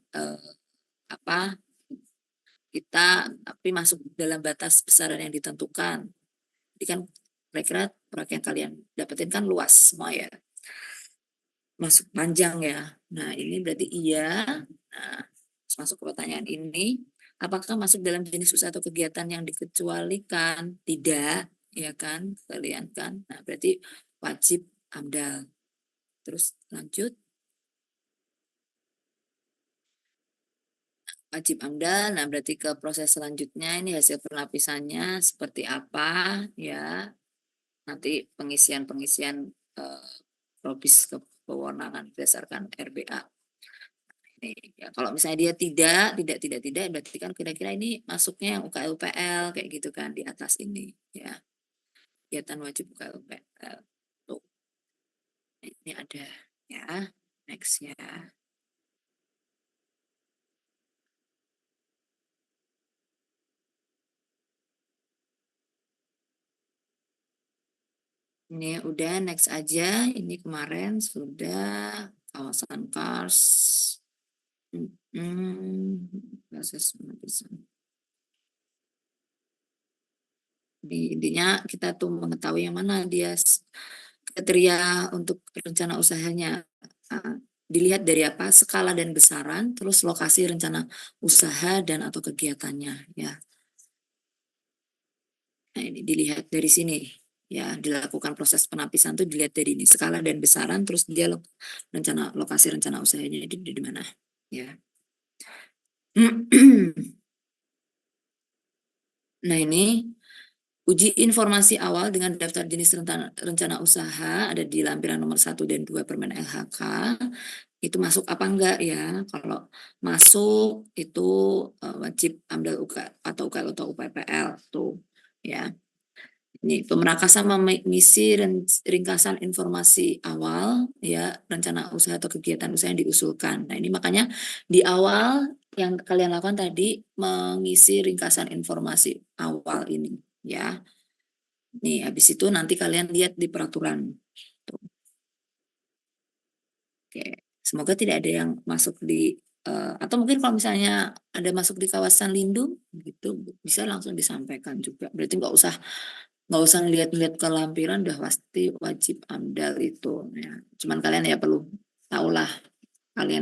kita tapi masuk dalam batas besaran yang ditentukan. Jadi kan kira-kira proyek yang kalian dapetin kan luas semua ya, masuk panjang ya. Nah ini berarti iya. Nah, masuk ke pertanyaan ini, apakah masuk dalam jenis usaha atau kegiatan yang dikecualikan? Tidak, ya kan? Kalian kan. Nah berarti wajib AMDAL. Terus lanjut. Wajib AMDAL, nah berarti ke proses selanjutnya ini hasil penapisannya seperti apa ya. Nanti pengisian probis kewenangan berdasarkan RBA. Ini, ya, kalau misalnya dia tidak, berarti kan kira-kira ini masuknya yang UKL-UPL kayak gitu kan di atas ini ya. Kegiatan wajib UKL-UPL. Tuh. Ini ada ya. Next ya. Ini udah next aja. Ini kemarin sudah kawasan Kars. Proses penapisan. Intinya kita tuh mengetahui yang mana dia kriteria untuk rencana usahanya. Dilihat dari apa? Skala dan besaran, terus lokasi rencana usaha dan atau kegiatannya ya. Nah, ini dilihat dari sini. Ya, dilakukan proses penapisan itu dilihat dari ini skala dan besaran, terus dia lokasi rencana usahanya di mana ya. Nah ini uji informasi awal dengan daftar jenis rencana usaha ada di lampiran nomor 1 dan 2 Permen LHK. Itu masuk apa enggak ya? Kalau masuk itu wajib AMDAL atau UKL atau UPPL tuh ya. Ini pemerakasan mengisi ringkasan informasi awal ya, rencana usaha atau kegiatan usaha yang diusulkan. Nah ini makanya di awal yang kalian lakukan tadi mengisi ringkasan informasi awal ini ya. Nih habis itu nanti kalian lihat di peraturan. Tuh. Oke, semoga tidak ada yang masuk di atau mungkin kalau misalnya ada masuk di kawasan lindung gitu bisa langsung disampaikan juga. Berarti nggak usah ngeliat-ngeliat ke lampiran, udah pasti wajib AMDAL itu ya. Cuman kalian ya perlu tahulah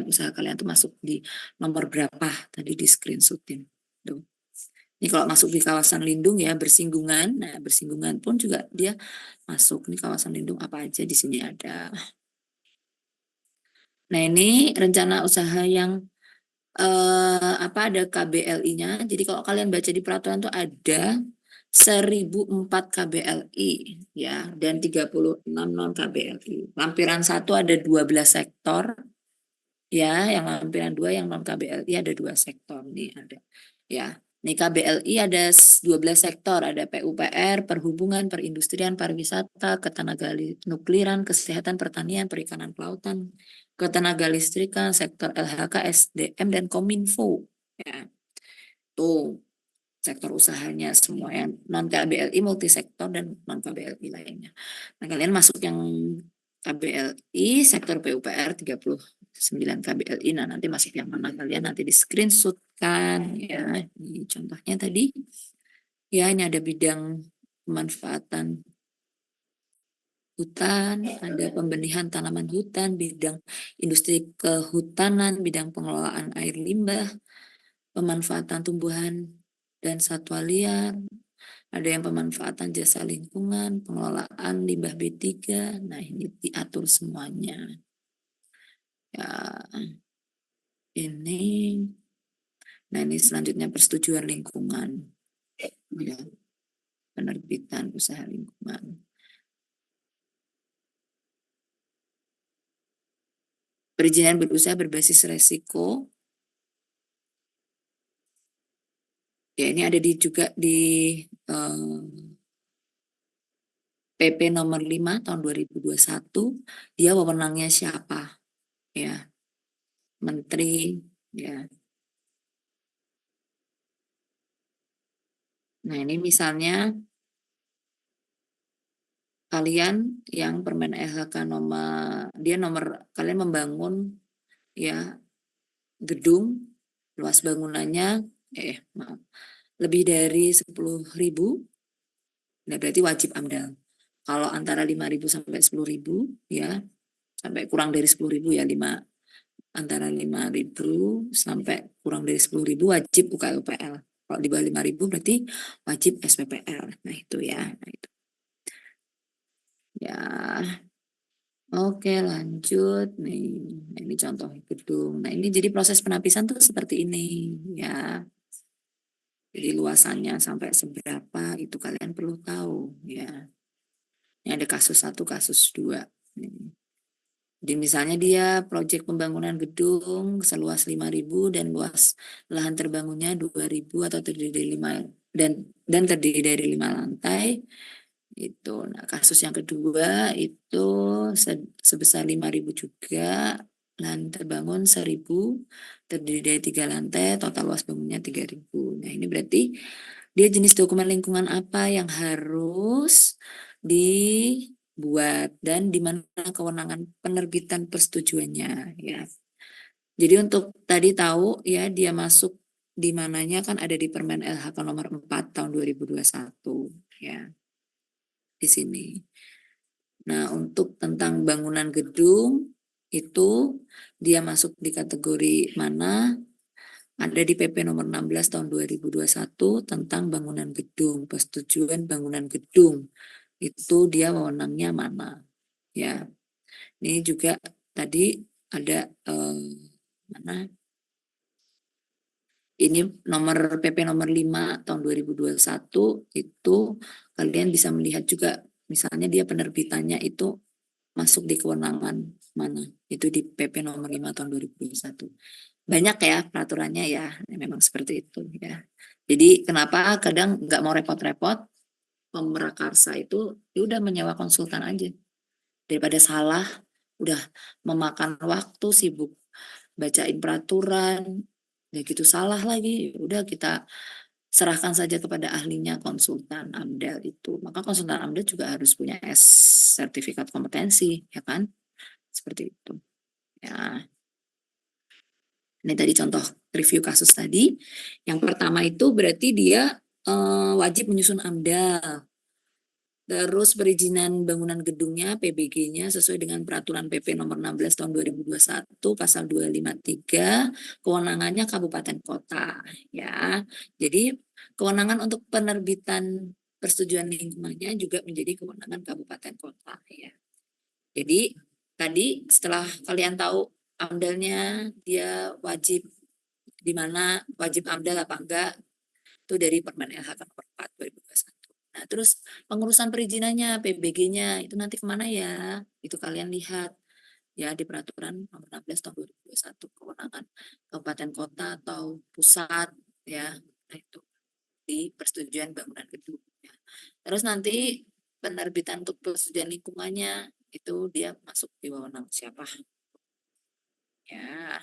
usaha kalian tuh masuk di nomor berapa tadi di screenshotin tuh. Ini kalau masuk di kawasan lindung ya bersinggungan, nah bersinggungan pun juga dia masuk nih kawasan lindung apa aja di sini ada. Nah ini rencana usaha yang ada KBLI-nya. Jadi kalau kalian baca di peraturan tuh ada 1004 KBLI ya dan 36 non KBLI. Lampiran 1 ada 12 sektor ya, yang lampiran 2 yang non KBLI ada 2 sektor nih ada. Ya. Nih KBLI ada 12 sektor, ada PUPR, perhubungan, perindustrian, pariwisata, ketenaga nukliran, kesehatan, pertanian, perikanan, kelautan, ketenaga listrikan, sektor LHK, SDM dan Kominfo. Ya. Tuh sektor usahanya semua yang non KBLI multisektor dan non KBLI lainnya. Nah, kalian masuk yang KBLI sektor PUPR 39 KBLI. Nah, nanti masuk yang mana kalian nanti di screenshotkan ya. Ini contohnya tadi. Ya, ini ada bidang pemanfaatan hutan, ada pembenihan tanaman hutan, bidang industri kehutanan, bidang pengelolaan air limbah, pemanfaatan tumbuhan dan satwa liar, ada yang pemanfaatan jasa lingkungan, pengelolaan limbah B3. Nah, ini diatur semuanya. Ya, ini. Nah, ini selanjutnya persetujuan lingkungan. Ya, penerbitan usaha lingkungan. Perizinan berusaha berbasis resiko. Ya, ini ada juga di PP nomor 5 tahun 2021. Dia wewenangnya siapa? Ya, menteri. Ya. Nah, ini misalnya kalian yang Permen LHK kalian membangun ya gedung, luas bangunannya lebih dari 10.000, nah berarti wajib AMDAL. Kalau antara 5.000 sampai 10.000 ya, sampai kurang dari 10.000 ya, antara 5.000 sampai kurang dari 10.000 wajib UKUPL. Kalau di bawah 5.000 berarti wajib SPPL. Nah itu ya. Nah, itu. Ya. Oke, lanjut nih. Nah, ini contoh gedung. Nah, ini jadi proses penapisan tuh seperti ini ya. Jadi luasannya sampai seberapa itu kalian perlu tahu ya. Ini ada kasus 1, kasus 2. Jadi misalnya dia proyek pembangunan gedung seluas 5.000 dan luas lahan terbangunnya 2.000 atau terdiri dari 5 dan terdiri dari 5 lantai. Itu. Nah, kasus yang kedua itu sebesar 5.000 juga, lahan terbangun 1.000, terdiri dari 3 lantai, total luas bangunnya 3.000. Nah, ini berarti dia jenis dokumen lingkungan apa yang harus dibuat dan di mana kewenangan penerbitan persetujuannya ya. Jadi untuk tadi tahu ya dia masuk di mananya kan ada di Permen LHK nomor 4 tahun 2021 ya. Di sini. Nah, untuk tentang bangunan gedung itu dia masuk di kategori mana? Ada di PP nomor 16 tahun 2021 tentang bangunan gedung, persetujuan bangunan gedung. Itu dia wewenangnya mana? Ya. Ini juga tadi ada mana? Ini nomor PP nomor 5 tahun 2021 itu kalian bisa melihat juga misalnya dia penerbitannya itu masuk di kewenangan mana. Itu di PP nomor 5 tahun 2021. Banyak ya peraturannya ya, memang seperti itu ya. Jadi kenapa kadang nggak mau repot-repot, pemrakarsa itu ya udah menyewa konsultan aja. Daripada salah, udah memakan waktu, sibuk bacain peraturan, ya gitu salah lagi, udah kita serahkan saja kepada ahlinya konsultan AMDAL itu. Maka konsultan AMDAL juga harus punya sertifikat kompetensi, ya kan? Seperti itu. Ya. Ini tadi contoh review kasus tadi. Yang pertama itu berarti dia wajib menyusun AMDAL. Terus perizinan bangunan gedungnya, PBG-nya sesuai dengan peraturan PP nomor 16 tahun 2021 pasal 253, kewenangannya kabupaten kota ya. Jadi kewenangan untuk penerbitan persetujuan lingkungannya juga menjadi kewenangan kabupaten kota ya. Jadi tadi setelah kalian tahu AMDAL-nya dia wajib di mana, wajib AMDAL apa enggak, itu dari Permen LHK nomor 4 2021. Nah, terus pengurusan perizinannya, PBG-nya itu nanti kemana ya? Itu kalian lihat ya di peraturan nomor 16 tahun 2021 kewenangan kabupaten kota atau pusat ya. Nah, itu di persetujuan bangunan gedung. Ya. Terus nanti penerbitan untuk persetujuan lingkungannya itu dia masuk di wewenang siapa? Ya.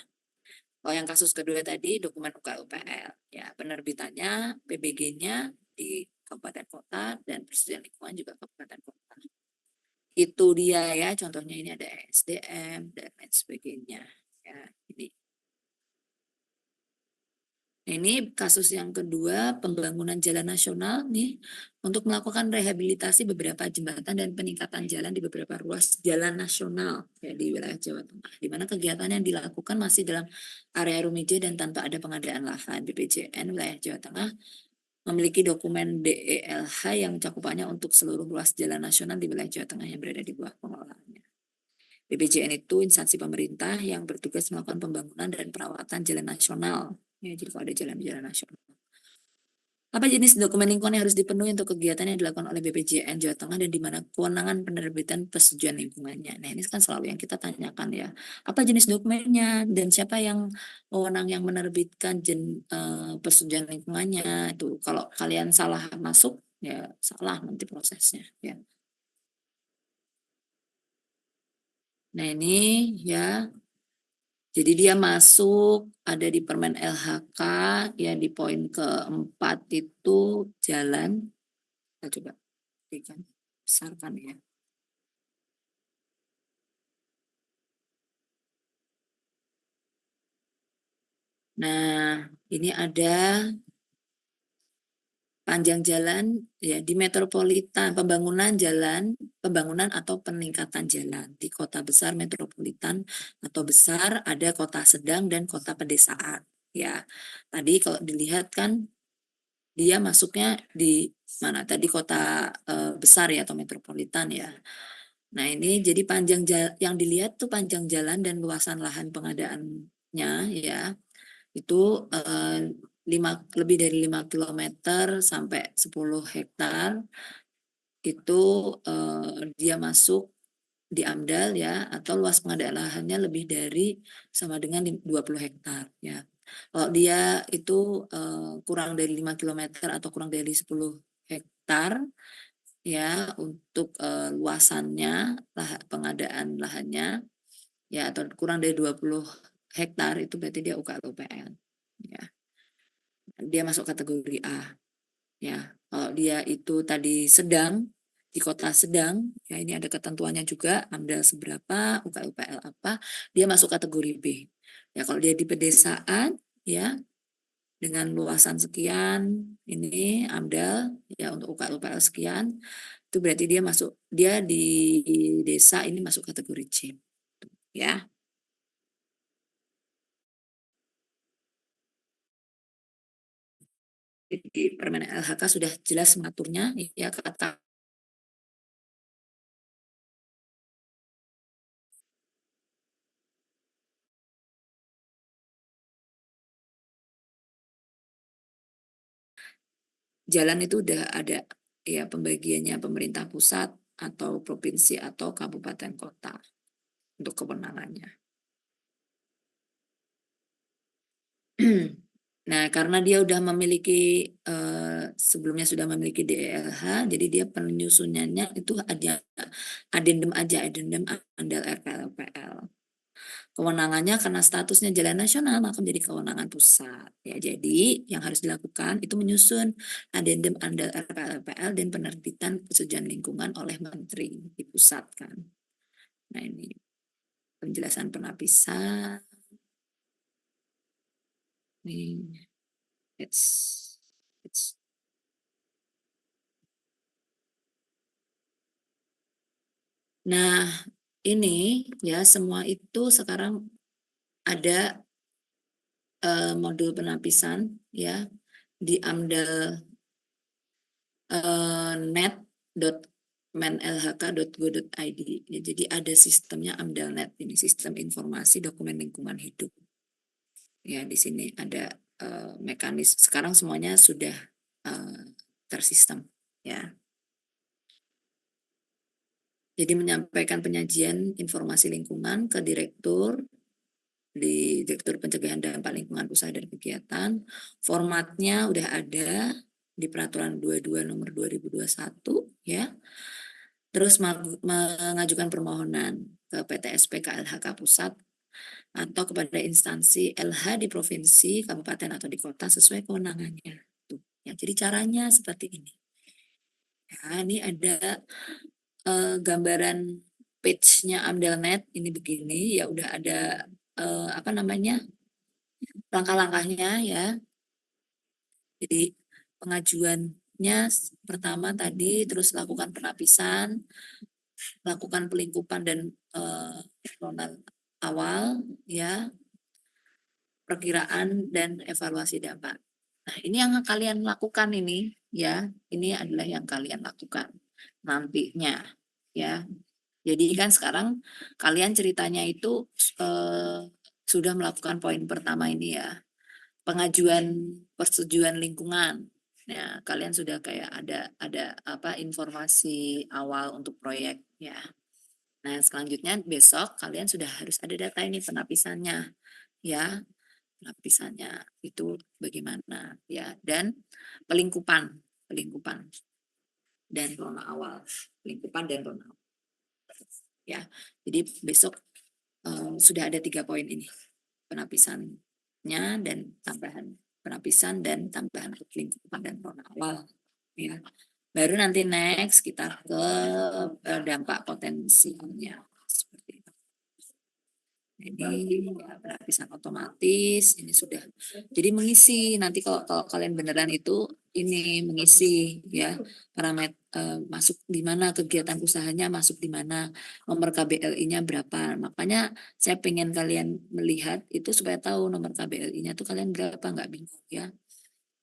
Oh, yang kasus kedua tadi dokumen UKUPL. Ya, penerbitannya, PBG-nya di kabupaten kota dan persetujuan lingkungan juga kabupaten kota. Itu dia ya, contohnya ini ada SDM dan lain sebagainya. Ya, ini. Ini kasus yang kedua, pembangunan jalan nasional nih untuk melakukan rehabilitasi beberapa jembatan dan peningkatan jalan di beberapa ruas jalan nasional ya, di wilayah Jawa Tengah, di mana kegiatan yang dilakukan masih dalam area rumija dan tanpa ada pengadaan lahan. BPJN wilayah Jawa Tengah memiliki dokumen DELH yang cakupannya untuk seluruh ruas jalan nasional di wilayah Jawa Tengah yang berada di bawah pengelolaannya. BPJN itu instansi pemerintah yang bertugas melakukan pembangunan dan perawatan jalan nasional. Ya, jadi kalau ada jalan-jalan nasional. Apa jenis dokumen lingkungan yang harus dipenuhi untuk kegiatan yang dilakukan oleh BPJN Jawa Tengah dan di mana kewenangan penerbitan persetujuan lingkungannya? Nah, ini kan selalu yang kita tanyakan ya. Apa jenis dokumennya dan siapa yang wewenang yang menerbitkan persetujuan lingkungannya? Itu kalau kalian salah masuk ya salah nanti prosesnya ya. Nah, ini ya. Jadi dia masuk ada di Permen LHK ya di poin keempat itu jalan. Kita coba berikan besarkan ya. Nah, ini ada panjang jalan ya di metropolitan, pembangunan atau peningkatan jalan di kota besar metropolitan atau besar, ada kota sedang dan kota pedesaan. Ya, tadi kalau dilihat kan dia masuknya di mana tadi kota besar ya atau metropolitan ya. Nah ini jadi yang dilihat tuh panjang jalan dan luasan lahan pengadaannya ya itu lebih dari 5 km sampai 10 hektar itu dia masuk di AMDAL ya atau luas pengadaan lahannya lebih dari sama dengan 20 hektar ya. Kalau dia itu kurang dari 5 km atau kurang dari 10 hektar ya untuk luasannya pengadaan lahannya ya atau kurang dari 20 hektar itu berarti dia UKL-UPL ya. Dia masuk kategori A ya. Kalau dia itu tadi sedang di kota sedang ya ini ada ketentuannya juga AMDAL seberapa, UKL-UPL apa, dia masuk kategori B. Ya kalau dia di pedesaan ya dengan luasan sekian ini AMDAL ya untuk UKL-UPL sekian itu berarti dia di desa ini masuk kategori C ya. Di Permen LHK sudah jelas mengaturnya ya kata jalan itu udah ada ya pembagiannya pemerintah pusat atau provinsi atau kabupaten kota untuk kewenangannya. Nah, karena dia udah memiliki sebelumnya sudah memiliki DLH, jadi dia penyusunannya itu ada adendum AMDAL RPL. Kewenangannya karena statusnya jalan nasional maka menjadi kewenangan pusat. Ya, jadi yang harus dilakukan itu menyusun adendum AMDAL RPL dan penerbitan persetujuan lingkungan oleh menteri dipusatkan. Nah, ini penjelasan penapisan. Nih, it's Nah, ini ya semua itu sekarang ada modul penapisan ya di AMDAL net.menlhk.go.id. Ya, jadi ada sistemnya AMDALNet ini sistem informasi dokumen lingkungan hidup. Ya di sini ada mekanisme sekarang semuanya sudah tersistem ya. Jadi menyampaikan penyajian informasi lingkungan ke direktur di Direktur Pencegahan Dampak Lingkungan Usaha dan Kegiatan. Formatnya udah ada di Peraturan 22 Nomor 2021 ya. Terus mengajukan permohonan ke PTSP KLHK Pusat atau kepada instansi LH di provinsi, kabupaten atau di kota sesuai kewenangannya. Tuh, ya, jadi caranya seperti ini. Ya, ini ada gambaran page-nya AMDALNet ini begini ya udah ada langkah-langkahnya ya. Jadi pengajuannya pertama tadi terus lakukan penapisan, lakukan pelingkupan dan awal ya, perkiraan dan evaluasi dampak. Nah, ini yang kalian lakukan ini ya, ini adalah yang kalian lakukan nantinya ya. Jadi kan sekarang kalian ceritanya itu sudah melakukan poin pertama ini ya, pengajuan persetujuan lingkungan. Ya, kalian sudah kayak ada informasi awal untuk proyek ya. Nah, selanjutnya besok kalian sudah harus ada data ini penapisannya ya. Penapisannya itu bagaimana ya, dan pelingkupan dan rona awal. Pelingkupan dan rona awal. Ya, jadi besok sudah ada 3 poin ini, penapisannya dan tambahan penapisan dan tambahan pelingkupan dan rona awal. Ya, baru nanti next kita ke dampak potensialnya seperti itu. ini ya, penapisan otomatis ini sudah. Jadi mengisi nanti kalau kalian beneran itu ini mengisi ya parameter masuk di mana kegiatan usahanya, masuk di mana, nomor KBLI-nya berapa. Makanya saya pengen kalian melihat itu supaya tahu nomor KBLI-nya tuh kalian berapa, nggak bingung ya.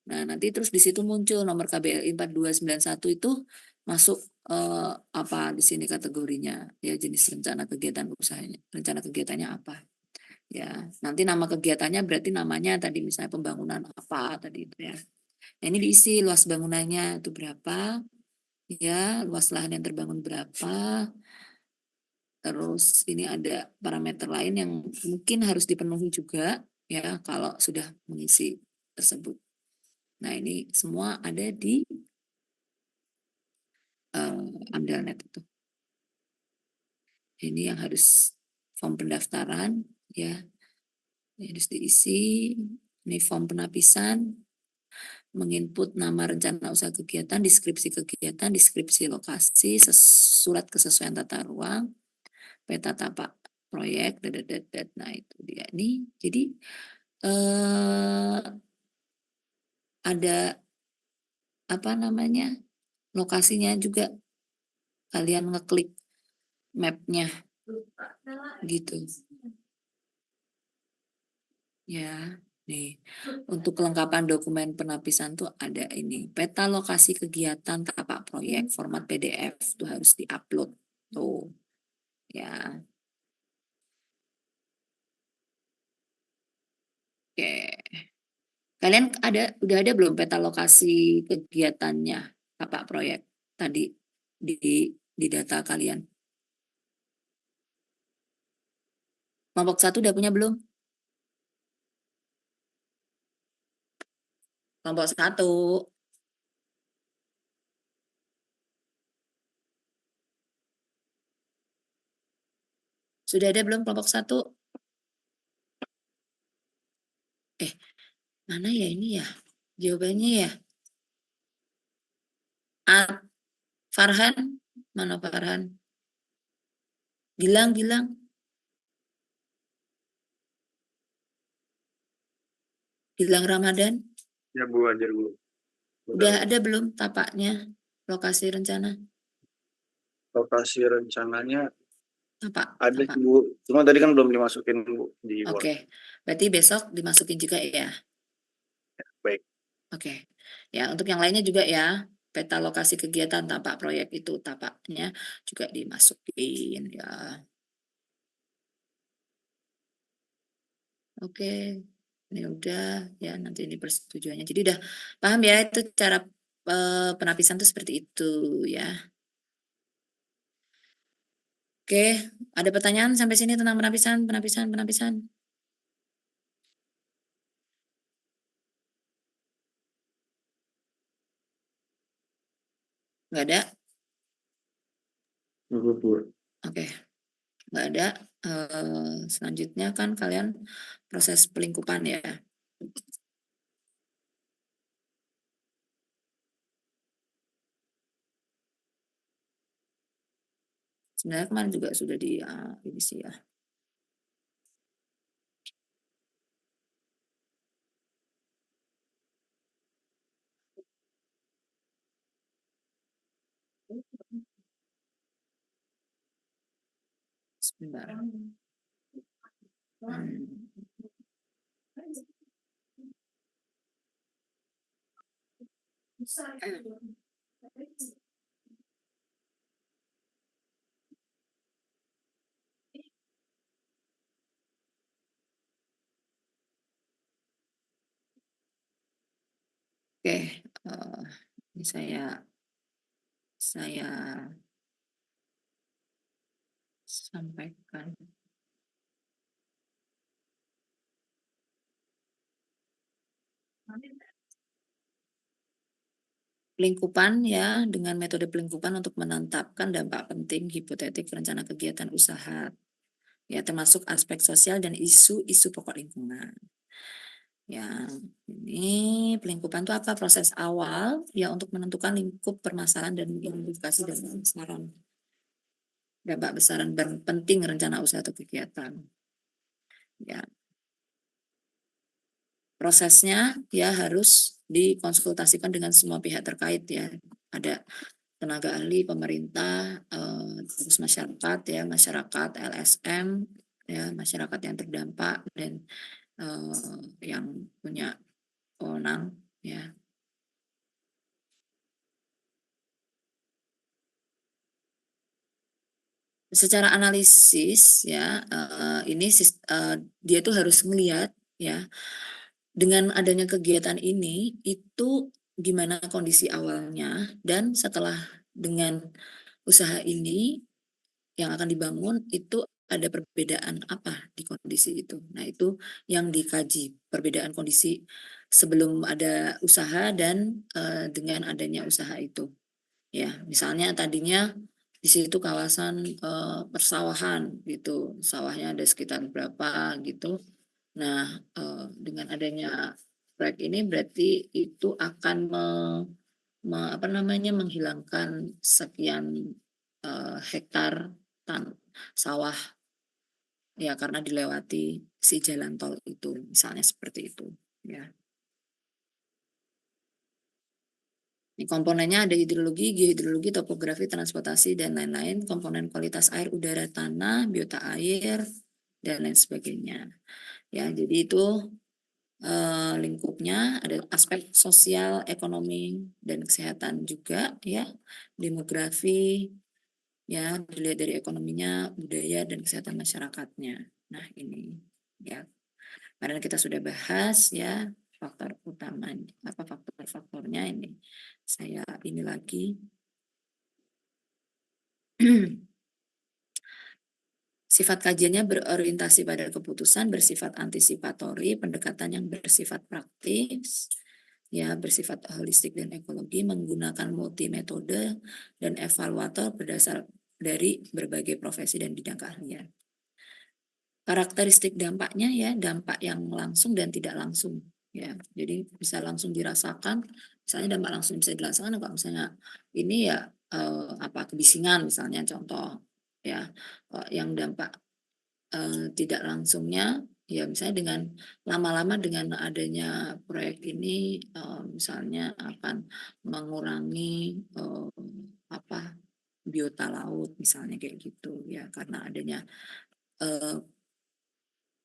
Nah, nanti terus di situ muncul nomor KBLI 4291 itu masuk apa di sini kategorinya ya, jenis rencana kegiatan usahanya, rencana kegiatannya apa ya. Nanti nama kegiatannya berarti namanya tadi misalnya pembangunan apa tadi itu ya. Nah, ini diisi luas bangunannya itu berapa ya, luas lahan yang terbangun berapa. Terus ini ada parameter lain yang mungkin harus dipenuhi juga ya kalau sudah mengisi tersebut. Nah, ini semua ada di AmDalNet itu. Ini yang harus form pendaftaran ya. Ini harus diisi. Ini form penapisan, menginput nama rencana usaha kegiatan, deskripsi kegiatan, deskripsi lokasi, surat kesesuaian tata ruang, peta tapak proyek, nah itu dia nih. Jadi ada apa namanya lokasinya juga, kalian ngeklik mapnya gitu ya. Nih, untuk kelengkapan dokumen penapisan tuh ada ini peta lokasi kegiatan tapak proyek format PDF tuh harus diupload tuh ya. Oke, kalian udah ada belum peta lokasi kegiatannya tapak proyek tadi di data kalian? Kelompok 1 udah punya belum? Kelompok 1. Sudah ada belum kelompok 1? Mana ya ini ya? Jawabannya ya. Farhan, mana Farhan? Gilang. Gilang Ramadan. Ya Bu, ajar Bu. Udah ada belum tapaknya? Lokasi rencana? Lokasi rencananya Tapak. ada Bu. Cuma tadi kan belum dimasukin Bu di Word. Oke. Berarti besok dimasukin juga ya? Baik. Oke. Ya, untuk yang lainnya juga ya. Peta lokasi kegiatan tapak proyek itu tapaknya juga dimasukin ya. Oke. Ini udah ya, nanti ini persetujuannya. Jadi udah paham ya itu cara penapisan itu seperti itu ya. Oke, ada pertanyaan sampai sini tentang penapisan? Nggak ada? Oke, nggak ada. Selanjutnya kan kalian proses pelingkupan ya. Sebenarnya kemarin juga sudah di ini sih ya. Sebentar. Oke, ini saya sampaikan. Pelingkupan ya, dengan metode pelingkupan untuk menetapkan dampak penting hipotetik rencana kegiatan usaha. Ya, termasuk aspek sosial dan isu-isu pokok lingkungan. Ya, ini pelingkupan itu apa? Proses awal ya untuk menentukan lingkup permasalahan dan mengidentifikasi dampak besaran penting rencana usaha atau kegiatan. Ya. Prosesnya ya harus dikonsultasikan dengan semua pihak terkait ya. Ada tenaga ahli, pemerintah, terus masyarakat ya, masyarakat LSM ya, masyarakat yang terdampak dan yang punya wewenang ya. Secara analisis ya, ini dia tuh harus melihat ya, dengan adanya kegiatan ini itu gimana kondisi awalnya, dan setelah dengan usaha ini yang akan dibangun itu ada perbedaan apa di kondisi itu. Nah, itu yang dikaji, perbedaan kondisi sebelum ada usaha dan dengan adanya usaha itu. Ya, misalnya tadinya di situ kawasan persawahan gitu, sawahnya ada sekitar berapa gitu. Nah, dengan adanya proyek ini berarti itu akan menghilangkan sekian hektar sawah ya, karena dilewati si jalan tol itu, misalnya seperti itu ya. Ini komponennya ada hidrologi, geohidrologi, topografi, transportasi, dan lain-lain. Komponen kualitas air, udara, tanah, biota air, dan lain sebagainya. Ya, jadi itu lingkupnya ada aspek sosial, ekonomi, dan kesehatan juga ya. Demografi, ya dilihat dari ekonominya, budaya, dan kesehatan masyarakatnya. Nah ini ya, karena kita sudah bahas ya faktor utamanya, faktor-faktornya ini. Saya ini lagi. Sifat kajiannya berorientasi pada keputusan, bersifat antisipatori, pendekatan yang bersifat praktis, ya bersifat holistik dan ekologi, menggunakan multi metode dan evaluator berdasar dari berbagai profesi dan bidang keahlian. Karakteristik dampaknya ya, dampak yang langsung dan tidak langsung. Ya, jadi bisa langsung dirasakan, misalnya dampak langsung bisa dirasakan kalau misalnya ini ya kebisingan misalnya contoh ya, yang dampak tidak langsungnya ya misalnya dengan lama-lama dengan adanya proyek ini misalnya akan mengurangi biota laut misalnya kayak gitu ya, karena adanya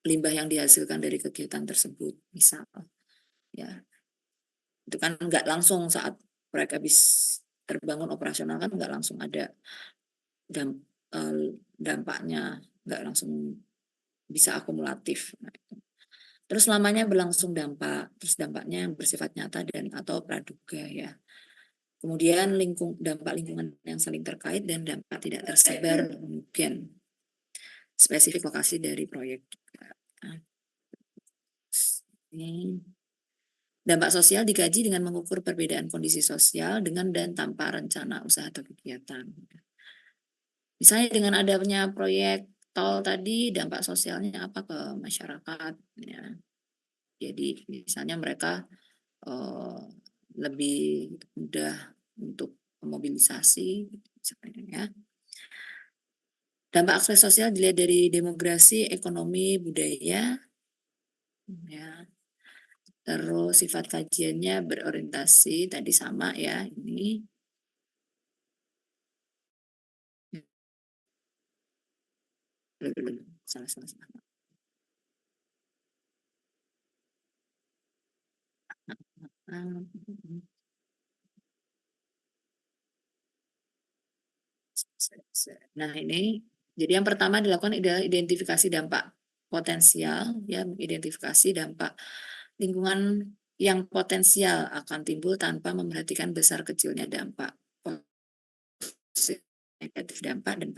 limbah yang dihasilkan dari kegiatan tersebut misal. Ya, itu kan nggak langsung saat proyek habis terbangun operasional kan nggak langsung ada dampaknya, nggak langsung bisa akumulatif. Nah, terus lamanya berlangsung dampak, terus dampaknya yang bersifat nyata dan atau praduga ya. Kemudian dampak lingkungan yang saling terkait dan dampak tidak tersebar mungkin spesifik lokasi dari proyek. Nah, ini. Dampak sosial dikaji dengan mengukur perbedaan kondisi sosial dengan dan tanpa rencana usaha atau kegiatan. Misalnya dengan adanya proyek tol tadi, dampak sosialnya apa ke masyarakat? Ya. Jadi misalnya mereka lebih mudah untuk memobilisasi, misalnya ya. Dampak aspek sosial dilihat dari demografi, ekonomi, budaya, ya. Terus sifat kajiannya berorientasi tadi sama ya, ini. Salah. Nah ini, jadi yang pertama dilakukan adalah identifikasi dampak potensial, ya identifikasi dampak lingkungan yang potensial akan timbul tanpa memperhatikan besar kecilnya dampak negatif dampak dan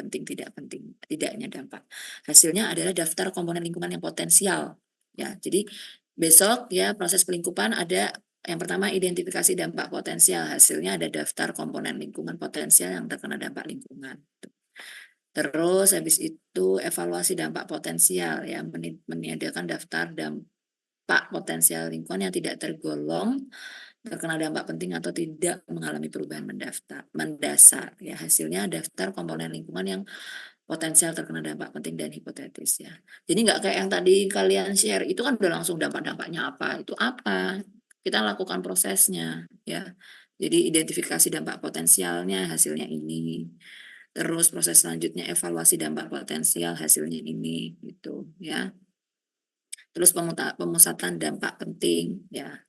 tidaknya dampak. Hasilnya adalah daftar komponen lingkungan yang potensial. Ya, jadi besok ya proses pelingkupan ada yang pertama identifikasi dampak potensial, hasilnya ada daftar komponen lingkungan potensial yang terkena dampak lingkungan. Terus habis itu evaluasi dampak potensial ya, meniadakan daftar dampak potensial lingkungan yang tidak tergolong terkena dampak penting atau tidak mengalami perubahan mendasar ya, hasilnya daftar komponen lingkungan yang potensial terkena dampak penting dan hipotetis ya. Jadi nggak kayak yang tadi kalian share, itu kan udah langsung dampak-dampaknya apa, itu apa. Kita lakukan prosesnya ya. Jadi identifikasi dampak potensialnya, hasilnya ini. Terus proses selanjutnya evaluasi dampak potensial, hasilnya ini gitu ya. Terus pemusatan dampak penting ya.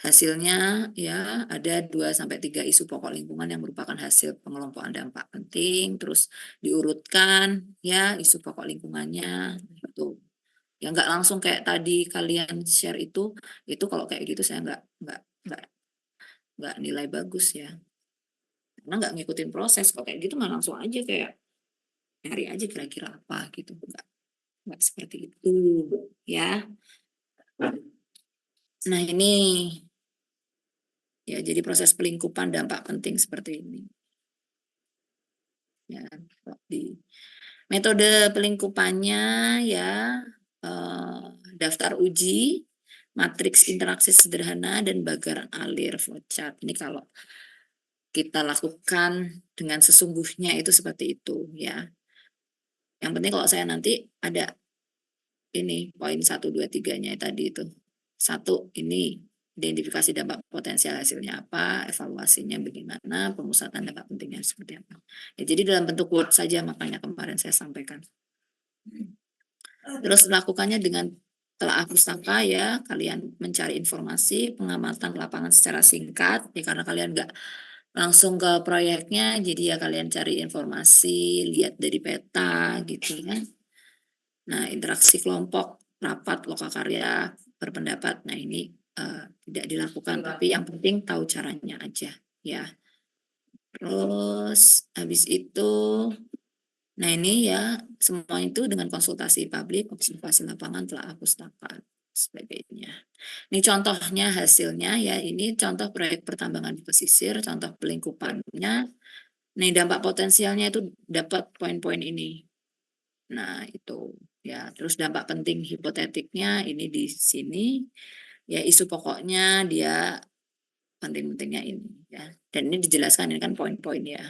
Hasilnya ya ada 2-3 isu pokok lingkungan yang merupakan hasil pengelompokan dampak penting, terus diurutkan ya isu pokok lingkungannya itu. Ya nggak langsung kayak tadi kalian share itu kalau kayak gitu saya nggak nilai bagus ya. Karena nggak ngikutin proses, kok kayak gitu mah langsung aja kayak nyari aja kira-kira apa gitu. Nggak seperti itu ya. Nah ini ya, jadi proses pelingkupan dampak penting seperti ini. Ya, di metode pelingkupannya ya daftar uji, matriks interaksi sederhana dan bagaran alir flowchart. Ini kalau kita lakukan dengan sesungguhnya itu seperti itu ya. Yang penting kalau saya nanti ada ini poin 1, 2, 3-nya tadi itu. 1 ini identifikasi dampak potensial hasilnya apa, evaluasinya bagaimana, pemusatan dampak pentingnya seperti apa. Ya, jadi dalam bentuk Word saja makanya kemarin saya sampaikan. Terus lakukannya dengan telaah pustaka ya, kalian mencari informasi, pengamatan lapangan secara singkat, ya karena kalian nggak langsung ke proyeknya, jadi ya kalian cari informasi, lihat dari peta gitu ya. Nah, interaksi kelompok, rapat, lokakarya, berpendapat, nah ini tidak dilakukan, tapi yang penting tahu caranya aja ya. Terus habis itu, nah ini ya semua itu dengan konsultasi publik, observasi lapangan, telaah pustaka, sebagainya. Ini contohnya hasilnya ya, ini contoh proyek pertambangan di pesisir, contoh pelingkupannya. Nih dampak potensialnya itu dapat poin-poin ini. Nah itu ya, terus dampak penting hipotetiknya ini di sini. Ya isu pokoknya dia penting-pentingnya ini ya. Dan ini dijelaskan, ini kan poin-poin ya.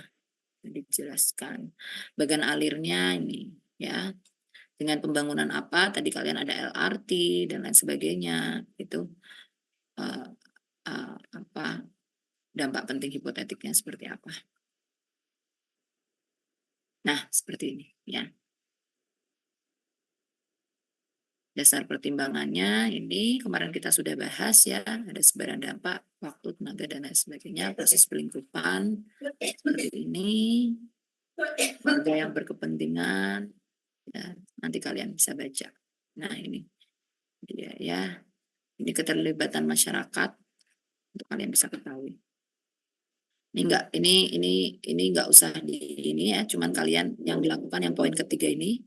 Dijelaskan. Bagian alirnya ini ya. Dengan pembangunan apa? Tadi kalian ada LRT dan lain sebagainya. Itu apa dampak penting hipotetiknya seperti apa. Nah, seperti ini ya. Dasar pertimbangannya ini kemarin kita sudah bahas ya, ada sebaran dampak, waktu, tenaga, dan lain sebagainya, proses pelingkupan seperti ini, warga yang berkepentingan, ya, nanti kalian bisa baca. Nah ini dia ya, ini keterlibatan masyarakat untuk kalian bisa ketahui. Ini enggak, ini enggak usah di ini ya, cuman kalian yang dilakukan yang poin ketiga ini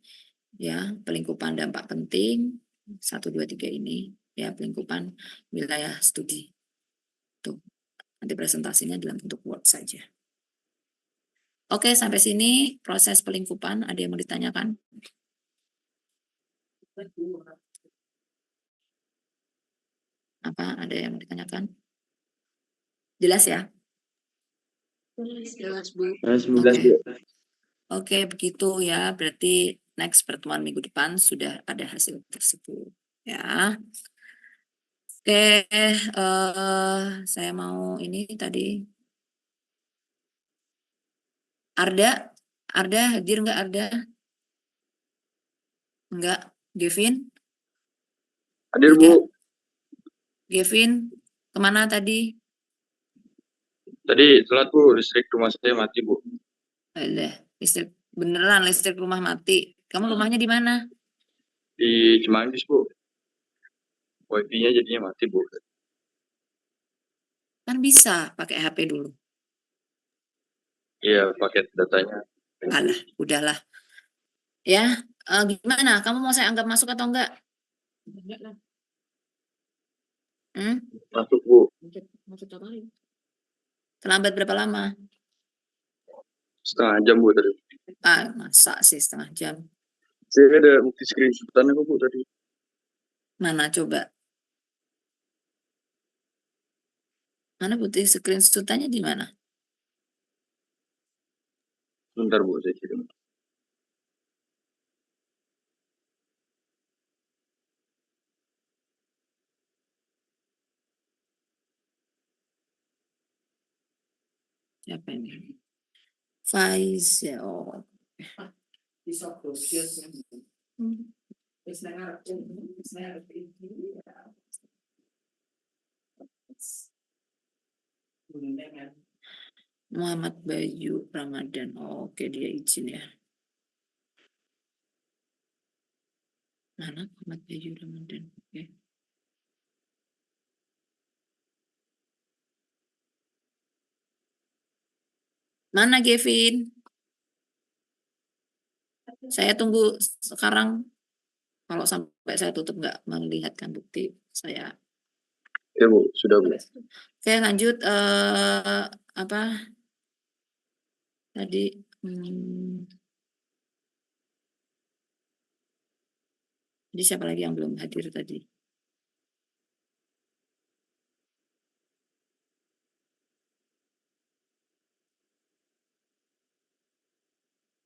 ya, pelingkupan dampak penting 1, 2, 3 ini ya, pelingkupan wilayah studi. Tuh, nanti presentasinya dalam bentuk Word saja. Oke, sampai sini proses pelingkupan. Ada yang mau ditanyakan? Apa? Ada yang mau ditanyakan? Jelas ya? Jelas, Bu. Oke, begitu ya. Berarti next pertemuan minggu depan sudah ada hasil tersebut ya. Oke, saya mau ini tadi. Arda hadir nggak Arda? Enggak. Gavin? Hadir, Bu. Gavin, kemana tadi? Tadi telat, Bu. Listrik rumah saya mati, Bu. Listrik beneran, listrik rumah mati. Kamu rumahnya di mana? Di Cimanggis, Bu. Wifi-nya jadinya mati, Bu. Kan bisa pakai HP dulu. Iya, paket datanya. Alah, udahlah. Ya, gimana? Kamu mau saya anggap masuk atau enggak? Enggak lah. Masuk, Bu. Terlambat berapa lama? Setengah jam, Bu, tadi. Masa sih setengah jam? Saya ada bukti screenshot-annya kok, Bu, tadi. Mana coba? Mana bukti screenshot-nya di mana? Bentar, Bu, saya kirim. Siapa ini? Faiz ya. Oh. Muhammad Bayu Ramadan. Oh, oke, dia izin ya. Mana Muhammad Bayu Ramadan? Oke. Mana Kevin? Saya tunggu sekarang. Kalau sampai saya tutup nggak melihatkan bukti, saya. Ya Bu, sudah Bu. Oke, lanjut. Apa tadi? Jadi siapa lagi yang belum hadir tadi?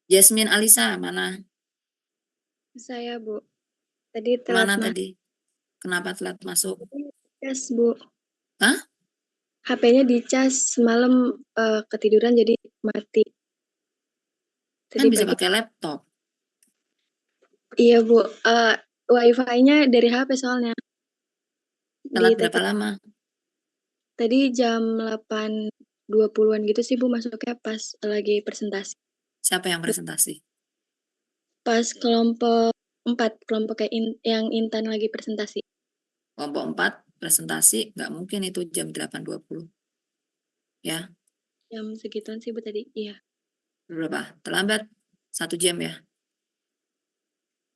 Jasmine Alisa, mana? Saya, Bu. Tadi telat Mana masuk. tadi? Kenapa telat masuk? Cas, Bu. Hah? HP-nya dicas semalam ketiduran jadi mati. Kan Tadi bisa pagi. pakai laptop. Iya, Bu. Wi-Fi-nya dari HP soalnya. Telat berapa lama? Tadi jam 8.20-an gitu sih, Bu, masuknya pas lagi presentasi. Siapa yang presentasi? Pas kelompok 4, kelompok yang Intan lagi presentasi. Kelompok 4 presentasi, nggak mungkin itu jam 8.20. Ya. Jam segituan sih, Bu, tadi. Iya. Berapa? Terlambat? 1 jam ya?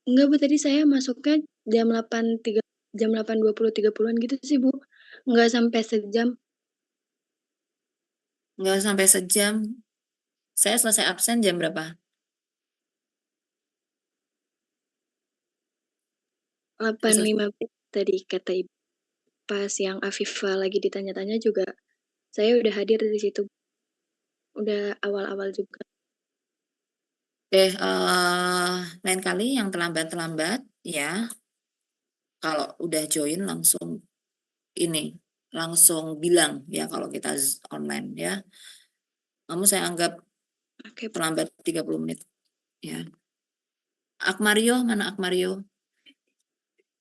Enggak, Bu, tadi saya masuknya jam 8.20-30-an gitu sih, Bu. Enggak sampai sejam. Nggak sampai sejam. Saya selesai absen jam berapa? 8.15 tadi kata Ibu. Pas yang Afifah lagi ditanya-tanya juga, saya udah hadir di situ. Udah awal-awal juga. Oke, lain kali yang terlambat-terlambat ya. Kalau udah join langsung langsung bilang ya kalau kita online ya. Kamu saya anggap terlambat 30 menit ya. Akmario, mana Akmario?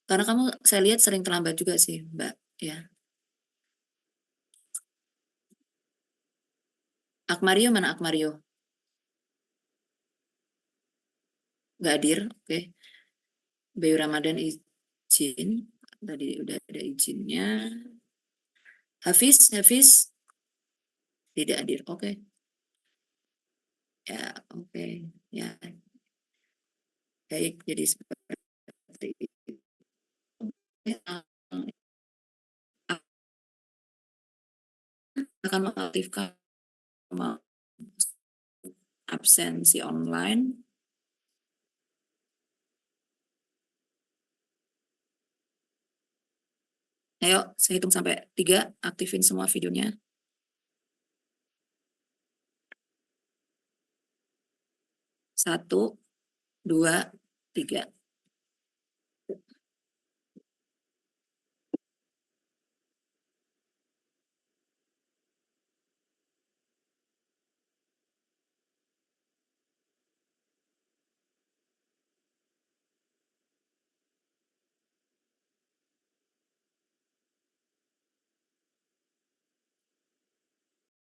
Karena kamu saya lihat sering terlambat juga sih, Mbak ya. Akmario, mana Akmario? Nggak hadir, oke. Bayu Ramadan izin, tadi udah ada izinnya. Hafiz tidak hadir, oke. Ya, oke. Ya. Baik, jadi seperti itu. Akan mengaktifkan absensi online. Ayo, saya hitung sampai 3, aktifin semua videonya. 1, 2, 3.